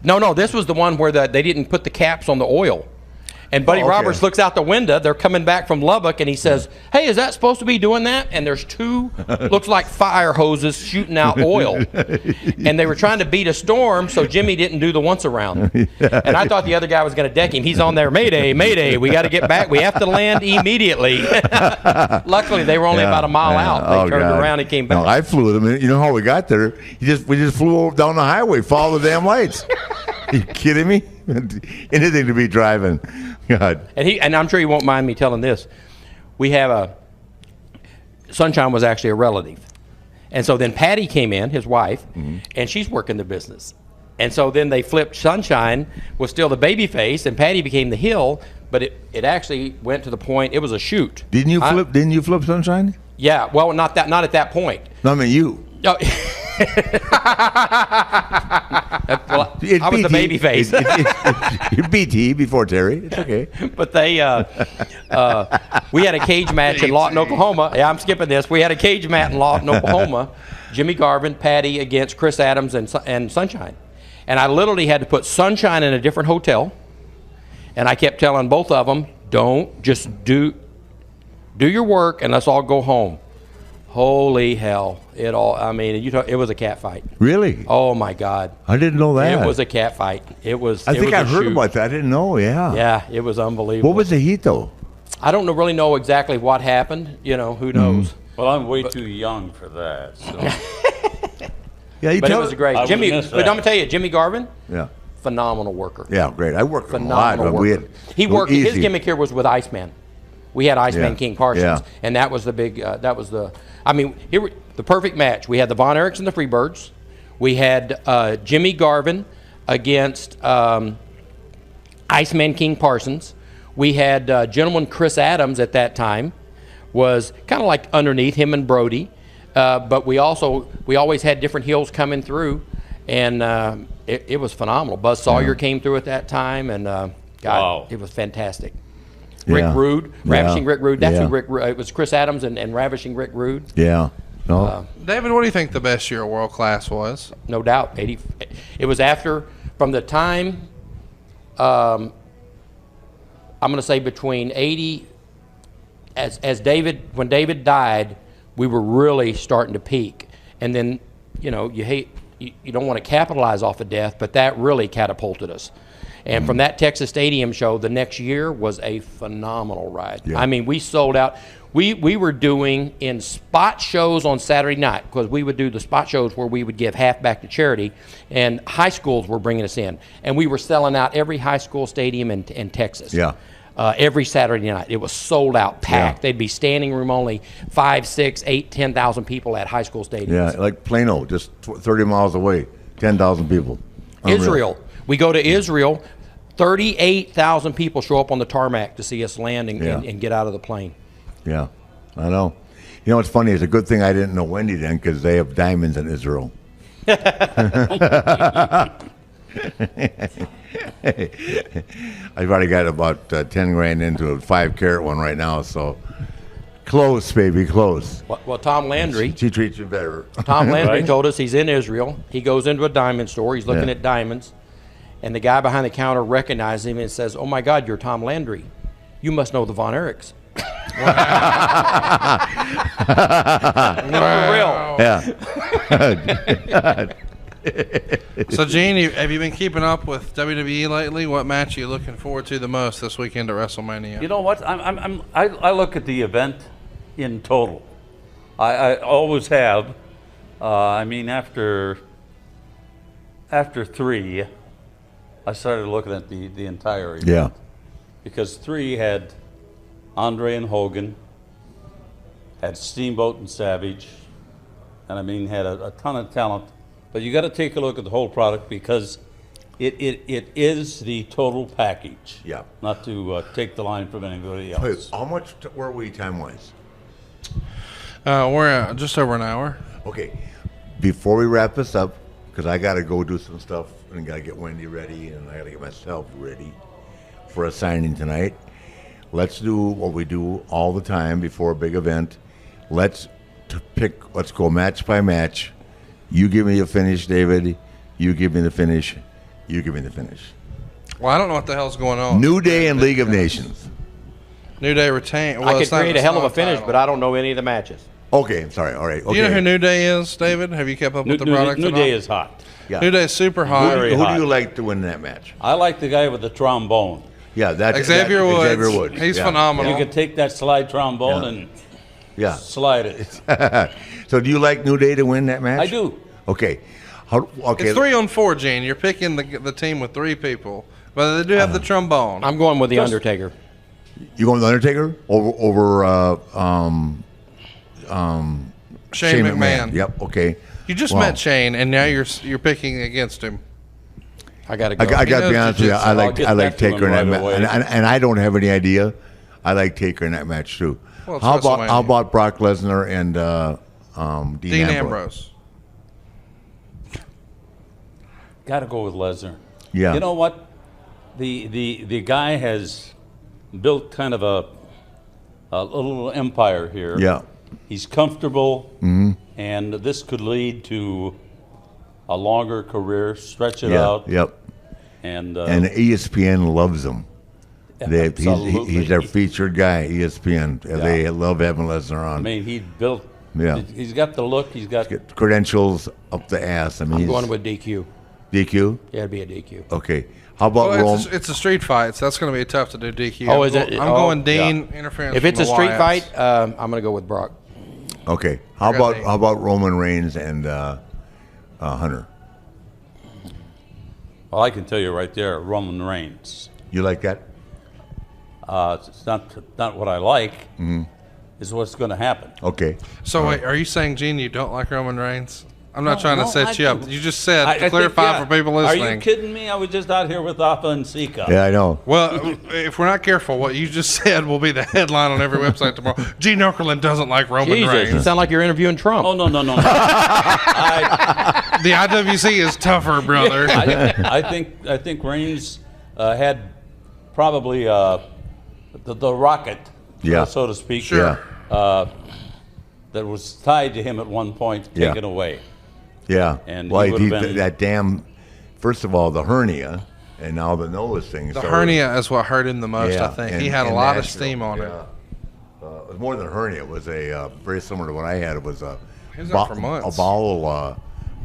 [SPEAKER 6] No, this was the one where they didn't put the caps on the oil. And Buddy Roberts looks out the window. They're coming back from Lubbock, and he says, "Hey, is that supposed to be doing that?" And there's two, looks like fire hoses shooting out oil. And they were trying to beat a storm, so Jimmy didn't do the once around. And I thought the other guy was going to deck him. He's on there, Mayday, Mayday, we got to get back. We have to land immediately. Luckily, they were only about a mile out. They turned around and came back.
[SPEAKER 5] No, I flew with him. You know how we got there? We just flew down the highway, followed the damn lights. Are you kidding me? Anything to be driving. God.
[SPEAKER 6] And I'm sure he won't mind me telling this. We have Sunshine was actually a relative. And so then Patty came in, his wife, and she's working the business. And so then they flipped. Sunshine was still the baby face, and Patty became the heel, but it actually went to the point, it was a shoot.
[SPEAKER 5] Didn't you flip Sunshine?
[SPEAKER 6] Yeah, well, not at that point.
[SPEAKER 5] No, I mean you.
[SPEAKER 6] No. Well, I was the baby face.
[SPEAKER 5] You're BT before Terry. It's okay.
[SPEAKER 6] But we had a cage match in Lawton, Oklahoma. Yeah, I'm skipping this. We had a cage match in Lawton, Oklahoma. Jimmy Garvin, Patty against Chris Adams and Sunshine. And I literally had to put Sunshine in a different hotel. And I kept telling both of them, just do your work and let's all go home. Holy hell. It was a cat fight.
[SPEAKER 5] Really?
[SPEAKER 6] Oh, my God.
[SPEAKER 5] I didn't know that.
[SPEAKER 6] It was a cat fight. I
[SPEAKER 5] think I heard about that. I didn't know, yeah.
[SPEAKER 6] Yeah, it was unbelievable.
[SPEAKER 5] What was the heat, though?
[SPEAKER 6] I don't really know exactly what happened. Who knows?
[SPEAKER 7] Well, I'm way too young for that. So.
[SPEAKER 5] Yeah,
[SPEAKER 6] but it was great. Jimmy, but I'm going to tell you, Jimmy Garvin,
[SPEAKER 5] yeah,
[SPEAKER 6] phenomenal worker.
[SPEAKER 5] Yeah, great. I worked with him a lot.
[SPEAKER 6] He worked. His gimmick here was with Iceman. We had Iceman King Parsons, and that was the big. The perfect match. We had the Von Erichs and the Freebirds. We had Jimmy Garvin against Iceman King Parsons. We had gentleman Chris Adams at that time, was kind of like underneath him and Brody, but we always had different heels coming through, and it was phenomenal. Buzz Sawyer came through at that time, and wow. It was fantastic. Rick Rude, Ravishing Rick Rude. That's who Rick. It was Chris Adams and Ravishing Rick Rude.
[SPEAKER 5] Yeah. No.
[SPEAKER 4] David, what do you think the best year of World Class was?
[SPEAKER 6] No doubt, It was from the time. I'm going to say between 80. When David died, we were really starting to peak, and then you don't want to capitalize off of death, but that really catapulted us. And from that Texas Stadium show, the next year was a phenomenal ride. Yeah. I mean, we sold out. We were doing in spot shows on Saturday night, because we would do the spot shows where we would give half back to charity, and high schools were bringing us in. And we were selling out every high school stadium in Texas. Yeah. Every Saturday night. It was sold out, packed. Yeah. They'd be standing room only, 5, 6, 8, 10,000 people at high school stadiums.
[SPEAKER 5] Yeah, like Plano, just 30 miles away, 10,000 people. Unreal.
[SPEAKER 6] Israel. We go to Israel, 38,000 people show up on the tarmac to see us land and get out of the plane.
[SPEAKER 5] Yeah, I know. You know what's funny? It's a good thing I didn't know Wendy then, because they have diamonds in Israel. I've already got about 10 grand into a 5-carat one right now, so close, baby, close.
[SPEAKER 6] Well, Tom Landry.
[SPEAKER 5] She treats you better.
[SPEAKER 6] Tom Landry told us he's in Israel. He goes into a diamond store. He's looking at diamonds. And the guy behind the counter recognizes him and says, "Oh, my God, you're Tom Landry. You must know the Von Erichs." For real.
[SPEAKER 5] Yeah.
[SPEAKER 4] So, Gene, have you been keeping up with WWE lately? What match are you looking forward to the most this weekend at WrestleMania?
[SPEAKER 7] You know what? I look at the event in total. I always have. After 3, I started looking at the entire event.
[SPEAKER 5] Yeah.
[SPEAKER 7] Because 3 had Andre and Hogan, had Steamboat and Savage, and had a ton of talent. But you got to take a look at the whole product, because it is the total package.
[SPEAKER 5] Yeah.
[SPEAKER 7] Not to take the line from anybody else.
[SPEAKER 5] How much were we time-wise?
[SPEAKER 4] We're at just over an hour.
[SPEAKER 5] Okay. Before we wrap this up, because I got to go do some stuff, and got to get Wendy ready, and I got to get myself ready for a signing tonight. Let's do what we do all the time before a big event. Let's to pick. Let's go match by match. You give me a finish, David. You give me the finish. You give me the finish.
[SPEAKER 4] Well, I don't know what the hell's going on.
[SPEAKER 5] New Day and League of Nations.
[SPEAKER 4] New Day retain. Well,
[SPEAKER 6] I could create a hell of a finish, but I don't know any of the matches.
[SPEAKER 5] Okay, I'm sorry. All right. Okay.
[SPEAKER 4] Do you know who New Day is, David? Have you kept up with the product?
[SPEAKER 7] New Day is hot.
[SPEAKER 5] Yeah.
[SPEAKER 4] New Day is super hot.
[SPEAKER 7] Very
[SPEAKER 5] Who
[SPEAKER 7] hot.
[SPEAKER 5] do you like to win that match?
[SPEAKER 7] I like the guy with the trombone.
[SPEAKER 5] Yeah, that's
[SPEAKER 4] Xavier Woods.
[SPEAKER 5] Xavier Woods.
[SPEAKER 4] He's
[SPEAKER 5] yeah.
[SPEAKER 4] phenomenal.
[SPEAKER 7] You could take that slide trombone and
[SPEAKER 5] Yeah.
[SPEAKER 7] slide it.
[SPEAKER 5] So do you like New Day to win that match?
[SPEAKER 7] I do.
[SPEAKER 5] Okay. Okay.
[SPEAKER 4] It's 3-on-4, Gene. You're picking the team with 3 people, but they do have the trombone.
[SPEAKER 6] I'm going with the Undertaker.
[SPEAKER 5] You going with the Undertaker over
[SPEAKER 4] Shane McMahon.
[SPEAKER 5] Yep. Okay.
[SPEAKER 4] You just met Shane, and now you're picking against him.
[SPEAKER 6] I got to go.
[SPEAKER 5] I got to be honest with you. I like
[SPEAKER 7] back to
[SPEAKER 5] Taker in
[SPEAKER 7] him
[SPEAKER 5] that
[SPEAKER 7] right
[SPEAKER 5] match,
[SPEAKER 7] away.
[SPEAKER 5] and I don't have any idea. I like Taker in that match too.
[SPEAKER 4] Well, it's
[SPEAKER 5] how
[SPEAKER 4] WrestleMania.
[SPEAKER 5] about Brock Lesnar and
[SPEAKER 4] Dean Ambrose.
[SPEAKER 7] Got to go with Lesnar.
[SPEAKER 5] Yeah.
[SPEAKER 7] You know what? The guy has built kind of a little empire here.
[SPEAKER 5] Yeah.
[SPEAKER 7] He's comfortable, and this could lead to a longer career. Stretch it out.
[SPEAKER 5] Yep.
[SPEAKER 7] And
[SPEAKER 5] ESPN loves him.
[SPEAKER 7] absolutely.
[SPEAKER 5] He's their featured guy. ESPN. They love having Lesnar on.
[SPEAKER 7] I mean, he built.
[SPEAKER 5] Yeah.
[SPEAKER 7] He's got the look. He's got.
[SPEAKER 5] Credentials up the ass. I mean,
[SPEAKER 6] I'm going with DQ.
[SPEAKER 5] DQ.
[SPEAKER 6] Yeah, it'd be a DQ.
[SPEAKER 5] Okay. How about
[SPEAKER 4] Well,
[SPEAKER 5] Rome?
[SPEAKER 4] it's a street fight, so that's going to be tough to do DQ.
[SPEAKER 6] Oh, is it?
[SPEAKER 4] I'm
[SPEAKER 6] Oh,
[SPEAKER 4] going Dean
[SPEAKER 6] yeah.
[SPEAKER 4] interference.
[SPEAKER 6] If it's
[SPEAKER 4] from
[SPEAKER 6] a
[SPEAKER 4] the
[SPEAKER 6] street
[SPEAKER 4] Wyatts.
[SPEAKER 6] fight, I'm going to go with Brock.
[SPEAKER 5] Okay.
[SPEAKER 4] I got Dean.
[SPEAKER 5] How about Roman Reigns and Hunter?
[SPEAKER 7] Well, I can tell you right there, Roman Reigns.
[SPEAKER 5] You like that?
[SPEAKER 7] It's not what I like. Is what's going to happen.
[SPEAKER 5] Okay.
[SPEAKER 4] So wait, are you saying, Gene, you don't like Roman Reigns? I'm not trying to set
[SPEAKER 7] I
[SPEAKER 4] you up.
[SPEAKER 7] do.
[SPEAKER 4] You just said
[SPEAKER 7] I
[SPEAKER 4] to
[SPEAKER 7] think,
[SPEAKER 4] clarify
[SPEAKER 7] yeah.
[SPEAKER 4] for people
[SPEAKER 7] Are
[SPEAKER 4] listening.
[SPEAKER 7] you kidding me? I was just out here with Alpha and Sika.
[SPEAKER 5] Yeah, I know.
[SPEAKER 4] Well, if we're not careful, what you just said will be the headline on every website tomorrow. Gene Okerlund doesn't like Roman
[SPEAKER 6] Jesus, you
[SPEAKER 4] Reigns.
[SPEAKER 6] sound like you're interviewing Trump.
[SPEAKER 7] Oh no.
[SPEAKER 4] The IWC is tougher, brother.
[SPEAKER 7] I think Reigns had probably the rocket,
[SPEAKER 5] Yeah.
[SPEAKER 7] so to speak.
[SPEAKER 4] Sure.
[SPEAKER 7] That was tied to him at one point,
[SPEAKER 5] Yeah.
[SPEAKER 7] taken away.
[SPEAKER 5] Yeah.
[SPEAKER 7] And
[SPEAKER 5] well,
[SPEAKER 7] he would've been-
[SPEAKER 5] that damn. First of all, the hernia, and now the nose thing.
[SPEAKER 4] The hernia is what hurt him the most, I think. He had a lot of steam on it.
[SPEAKER 5] it was more than a hernia. It was a very similar to what I had. It was a
[SPEAKER 4] He was out for months.
[SPEAKER 5] a bowel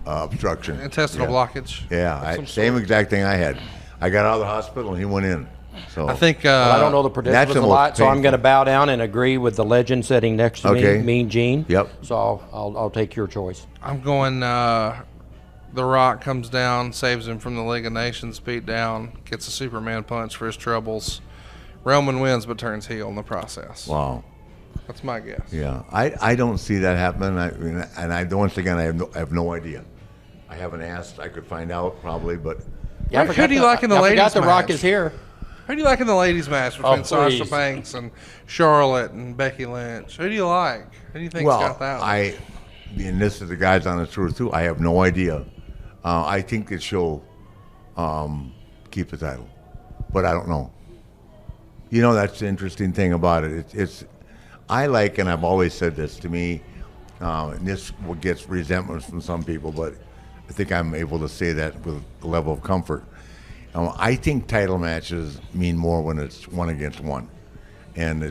[SPEAKER 5] obstruction.
[SPEAKER 4] Intestinal blockage.
[SPEAKER 5] Yeah,
[SPEAKER 4] Some
[SPEAKER 5] same
[SPEAKER 4] sort.
[SPEAKER 5] exact thing I had. I got out of the hospital and he went in. So
[SPEAKER 4] I think.
[SPEAKER 6] Well, I don't know the
[SPEAKER 5] That's
[SPEAKER 6] participants
[SPEAKER 5] the
[SPEAKER 6] a
[SPEAKER 5] most
[SPEAKER 6] lot, so I'm
[SPEAKER 5] painful.
[SPEAKER 6] going to bow down and agree with the legend sitting next to
[SPEAKER 5] Okay.
[SPEAKER 6] me, Mean Gene.
[SPEAKER 5] Yep.
[SPEAKER 6] So I'll take your choice.
[SPEAKER 4] I'm going. The Rock comes down, saves him from the League of Nations, beat down, gets a Superman punch for his troubles. Roman wins, but turns heel in the process.
[SPEAKER 5] Wow.
[SPEAKER 4] That's my guess.
[SPEAKER 5] Yeah, I don't see that happening. Once again, I have no idea. I haven't asked. I could find out probably, but
[SPEAKER 6] Yeah, I
[SPEAKER 4] Who
[SPEAKER 6] forgot
[SPEAKER 4] do you like in the
[SPEAKER 6] I
[SPEAKER 4] ladies'
[SPEAKER 6] forgot the Rock
[SPEAKER 4] match?
[SPEAKER 6] is here.
[SPEAKER 4] Who do you like in the ladies' match between Sasha
[SPEAKER 7] please.
[SPEAKER 4] Banks and Charlotte and Becky Lynch? Who do you like? Who do you think's got that one?
[SPEAKER 5] and this is the guys on the truth too. I have no idea. I think that she'll keep the title, but I don't know. You know, that's the interesting thing about it. I like, and I've always said this to me, and this will get resentment from some people, but I think I'm able to say that with a level of comfort. I think title matches mean more when it's one against one, and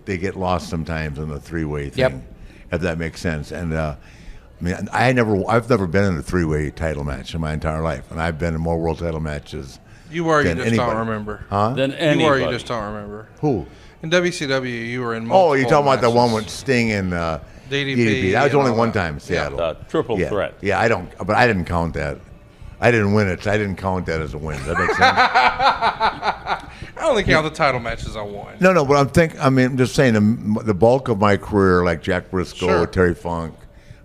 [SPEAKER 5] they get lost sometimes in the three-way thing.
[SPEAKER 6] Yep.
[SPEAKER 5] If that makes sense. And I mean, I've never been in a three-way title match in my entire life, and I've been in more world title matches.
[SPEAKER 4] You were, you
[SPEAKER 5] than
[SPEAKER 4] just
[SPEAKER 5] anybody.
[SPEAKER 4] don't remember.
[SPEAKER 5] Huh?
[SPEAKER 7] Then
[SPEAKER 4] You
[SPEAKER 7] anybody.
[SPEAKER 4] were, you just don't remember.
[SPEAKER 5] Who?
[SPEAKER 4] In WCW, you were in multiple
[SPEAKER 5] Oh, you're talking about the one
[SPEAKER 4] matches.
[SPEAKER 5] with Sting and
[SPEAKER 4] DDP
[SPEAKER 5] That was
[SPEAKER 4] and
[SPEAKER 5] only
[SPEAKER 4] all
[SPEAKER 5] one
[SPEAKER 4] that.
[SPEAKER 5] time in Seattle.
[SPEAKER 7] Triple
[SPEAKER 5] yeah.
[SPEAKER 7] threat.
[SPEAKER 5] Yeah, but I didn't count that. I didn't win it, so I didn't count that as a win. Does that make sense?
[SPEAKER 4] I only count the title matches I won.
[SPEAKER 5] No, but I'm just saying the bulk of my career, like Jack Briscoe,
[SPEAKER 4] Sure.
[SPEAKER 5] Terry Funk,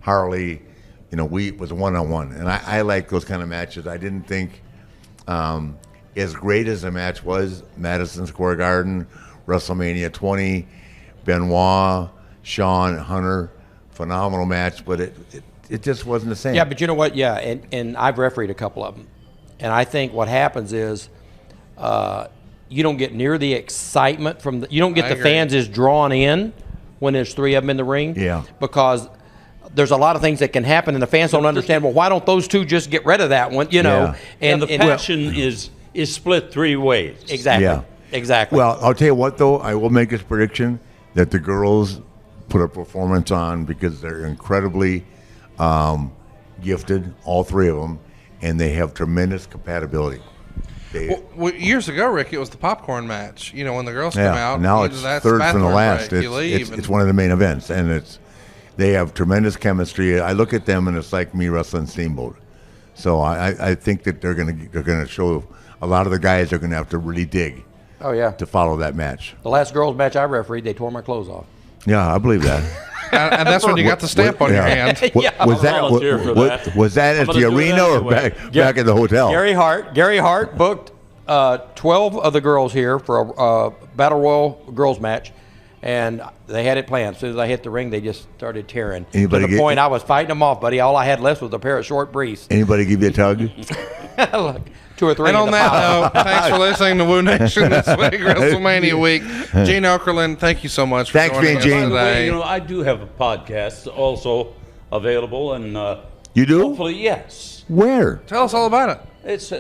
[SPEAKER 5] Harley, was one-on-one, and I like those kind of matches. I didn't think as great as the match was, Madison Square Garden, WrestleMania 20, Benoit, Shawn, Hunter, phenomenal match, but it just wasn't the same.
[SPEAKER 6] Yeah, but you know what? Yeah, and I've refereed a couple of them. And I think what happens is you don't get near the excitement you don't get
[SPEAKER 4] I
[SPEAKER 6] the
[SPEAKER 4] agree.
[SPEAKER 6] fans as drawn in when there's 3 of them in the ring.
[SPEAKER 5] Yeah.
[SPEAKER 6] Because there's a lot of things that can happen, and the fans don't understand. Well, why don't those 2 just get rid of that one? You know,
[SPEAKER 7] and the passion is split 3 ways.
[SPEAKER 6] Exactly.
[SPEAKER 5] Yeah.
[SPEAKER 6] Exactly.
[SPEAKER 5] Well, I'll tell you what, though, I will make this prediction that the girls put a performance on because they're incredibly gifted, all 3 of them, and they have tremendous compatibility.
[SPEAKER 4] Well, years ago, Rick, it was the popcorn match. You know, when the girls come out.
[SPEAKER 5] Now it's
[SPEAKER 4] that's
[SPEAKER 5] third from the
[SPEAKER 4] bathroom
[SPEAKER 5] last.
[SPEAKER 4] break. You leave
[SPEAKER 5] It's one of the main events, and they have tremendous chemistry. I look at them, and it's like me wrestling Steamboat. So I think that they're gonna show a lot of the guys are gonna have to really dig.
[SPEAKER 6] Oh yeah.
[SPEAKER 5] To follow that match.
[SPEAKER 6] The last girls' match I refereed, they tore my clothes off.
[SPEAKER 5] Yeah, I believe that.
[SPEAKER 4] and that's when you got the stamp on your hand.
[SPEAKER 5] Was that at the arena or back at the hotel?
[SPEAKER 6] Gary Hart booked 12 of the girls here for a Battle Royal girls match, and they had it planned. As soon as I hit the ring, they just started tearing. To the point I was fighting them off, buddy. All I had left was a pair of short briefs.
[SPEAKER 5] Anybody give you a tug?
[SPEAKER 6] Look, 2 or 3.
[SPEAKER 4] And on that note, thanks for listening to Woo Nation this week, WrestleMania week. Gene Okerlund, thank you so much for joining us
[SPEAKER 5] Gene.
[SPEAKER 4] today.
[SPEAKER 7] You know, I do have a podcast also available, and
[SPEAKER 5] you do?
[SPEAKER 7] Hopefully, yes.
[SPEAKER 5] Where?
[SPEAKER 4] Tell us all about it.
[SPEAKER 7] It's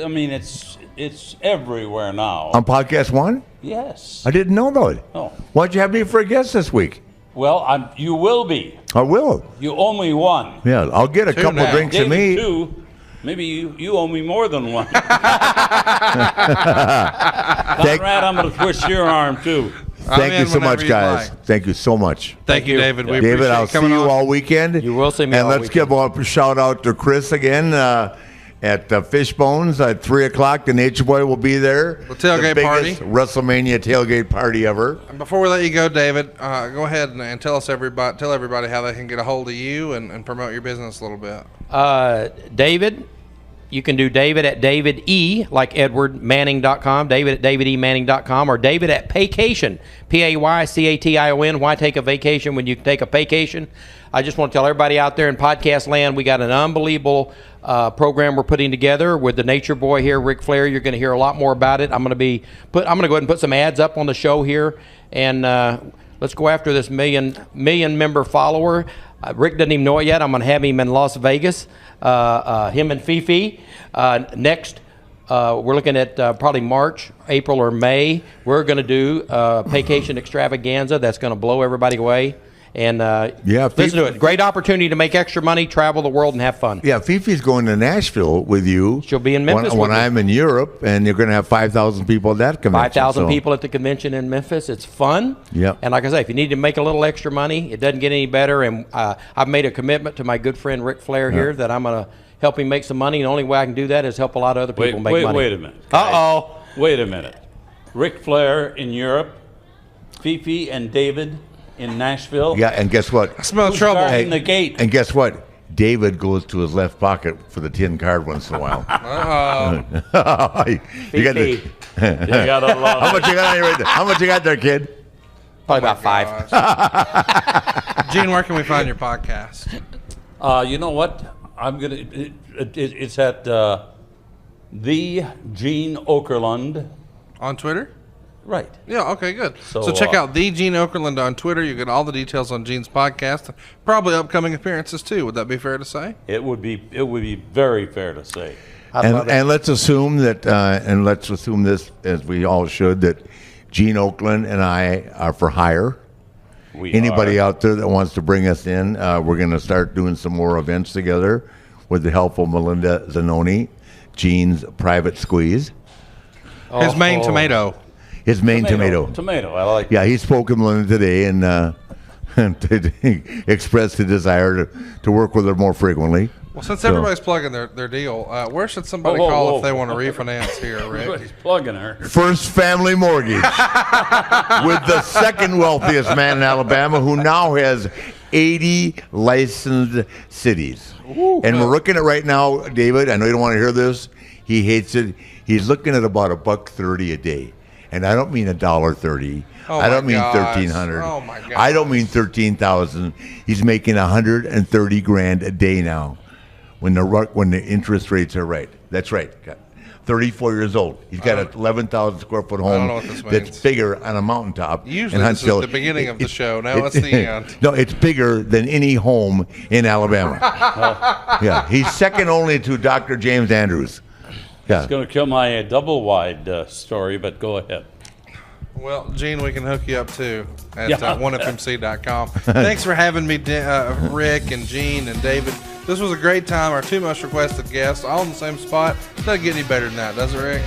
[SPEAKER 7] everywhere now.
[SPEAKER 5] On Podcast One?
[SPEAKER 7] Yes.
[SPEAKER 5] I didn't know that.
[SPEAKER 7] Oh.
[SPEAKER 5] Why'd you have me for a guest this week?
[SPEAKER 7] Well, you will be.
[SPEAKER 5] I will.
[SPEAKER 7] You owe me 1.
[SPEAKER 5] Yeah, I'll get a couple of drinks to me.
[SPEAKER 7] 2. Maybe you owe me more than 1. Conrad, I'm going to twist your arm, too.
[SPEAKER 5] Thank you so much, guys. Thank you so much.
[SPEAKER 4] Thank you, David. We
[SPEAKER 5] David,
[SPEAKER 4] appreciate
[SPEAKER 5] I'll see
[SPEAKER 4] coming
[SPEAKER 5] you
[SPEAKER 4] on.
[SPEAKER 5] all weekend.
[SPEAKER 6] You will see me
[SPEAKER 5] and
[SPEAKER 6] all
[SPEAKER 5] let's
[SPEAKER 6] weekend.
[SPEAKER 5] give a shout out to Chris again at Fishbones at 3 o'clock. The Nature Boy will be there.
[SPEAKER 4] The tailgate party.
[SPEAKER 5] WrestleMania tailgate party ever.
[SPEAKER 4] And before we let you go, David, go ahead and tell everybody how they can get a hold of you and promote your business a little bit.
[SPEAKER 6] David, you can do David at David E, like EdwardManning.com, David at DavidEManning.com, or David at Paycation, Paycation. Why take a vacation when you can take a paycation? I just want to tell everybody out there in podcast land, we got an unbelievable program we're putting together with the Nature Boy here, Ric Flair. You're going to hear a lot more about it. I'm going to go ahead and put some ads up on the show here, and let's go after this million member follower. Rick doesn't even know it yet. I'm going to have him in Las Vegas, him and Fifi. Next, we're looking at probably March, April, or May. We're going to do Paycation Extravaganza. That's going to blow everybody away. And listen to it. Great opportunity to make extra money, travel the world, and have fun.
[SPEAKER 5] Yeah, Fifi's going to Nashville with you.
[SPEAKER 6] She'll be in Memphis
[SPEAKER 5] when I'm in Europe, and you're going to have 5,000 people at that convention.
[SPEAKER 6] 5,000 people at the convention in Memphis. It's fun.
[SPEAKER 5] Yeah.
[SPEAKER 6] And like I say, if you need to make a little extra money, it doesn't get any better. And I've made a commitment to my good friend Ric Flair here that I'm going to help him make some money. The only way I can do that is help a lot of other people make money.
[SPEAKER 7] Wait a minute.
[SPEAKER 6] Uh-oh.
[SPEAKER 7] Wait a minute. Ric Flair in Europe, Fifi and David in Nashville.
[SPEAKER 5] Yeah, and guess what?
[SPEAKER 4] I smell trouble.
[SPEAKER 7] In the gate.
[SPEAKER 5] And guess what? David goes to his left pocket for the tin card once in a while. You got the,
[SPEAKER 7] You got a lot.
[SPEAKER 5] how much you got on you right there? How much you got there, kid?
[SPEAKER 6] Probably about 5.
[SPEAKER 4] Gene, where can we find your podcast?
[SPEAKER 7] You know what? I'm gonna. It's at the Gene Okerlund.
[SPEAKER 4] On Twitter?
[SPEAKER 7] Right.
[SPEAKER 4] Yeah, okay, good.
[SPEAKER 7] So,
[SPEAKER 4] So check out the Gene Okerlund on Twitter. You get all the details on Gene's podcast. Probably upcoming appearances too. Would that be fair to say?
[SPEAKER 7] It would be very fair to say.
[SPEAKER 5] And let's assume that, and let's assume this, as we all should, that Gene Okerlund and I are for hire. Anybody out there that wants to bring us in, we're going to start doing some more events together with the help of Melinda Zanoni, Gene's private squeeze.
[SPEAKER 4] His main tomato.
[SPEAKER 5] His main tomato.
[SPEAKER 7] Tomato, I like.
[SPEAKER 5] Yeah, he spoke to Melinda today and expressed a desire to work with her more frequently.
[SPEAKER 4] Well, since everybody's plugging their deal, where should somebody call if they want to refinance here, Rick?
[SPEAKER 7] Everybody's plugging her.
[SPEAKER 5] First Family Mortgage with the second wealthiest man in Alabama, who now has 80 licensed cities. And we're looking at right now, David, I know you don't want to hear this. He hates it. He's looking at about $1.30 a day. And I don't mean $1.30. I don't mean $1,300.
[SPEAKER 4] Oh my God!
[SPEAKER 5] I don't mean 13,000. He's making $130 grand a day now, when the interest rates are right. That's right. 34 years old. He's got an 11,000 square foot home
[SPEAKER 4] know what this
[SPEAKER 5] that's
[SPEAKER 4] means.
[SPEAKER 5] bigger on a mountaintop.
[SPEAKER 4] Usually
[SPEAKER 5] in
[SPEAKER 4] this is the beginning of the show. Now it's the end.
[SPEAKER 5] No, it's bigger than any home in Alabama. Yeah, he's second only to Dr. James Andrews. Yeah.
[SPEAKER 7] It's going to kill my double wide story, but go ahead.
[SPEAKER 4] Well, Gene, we can hook you up too at onefmc.com. Thanks for having me, Rick and Gene and David. This was a great time. Our two most requested guests, all in the same spot. Doesn't get any better than that, does it, Rick?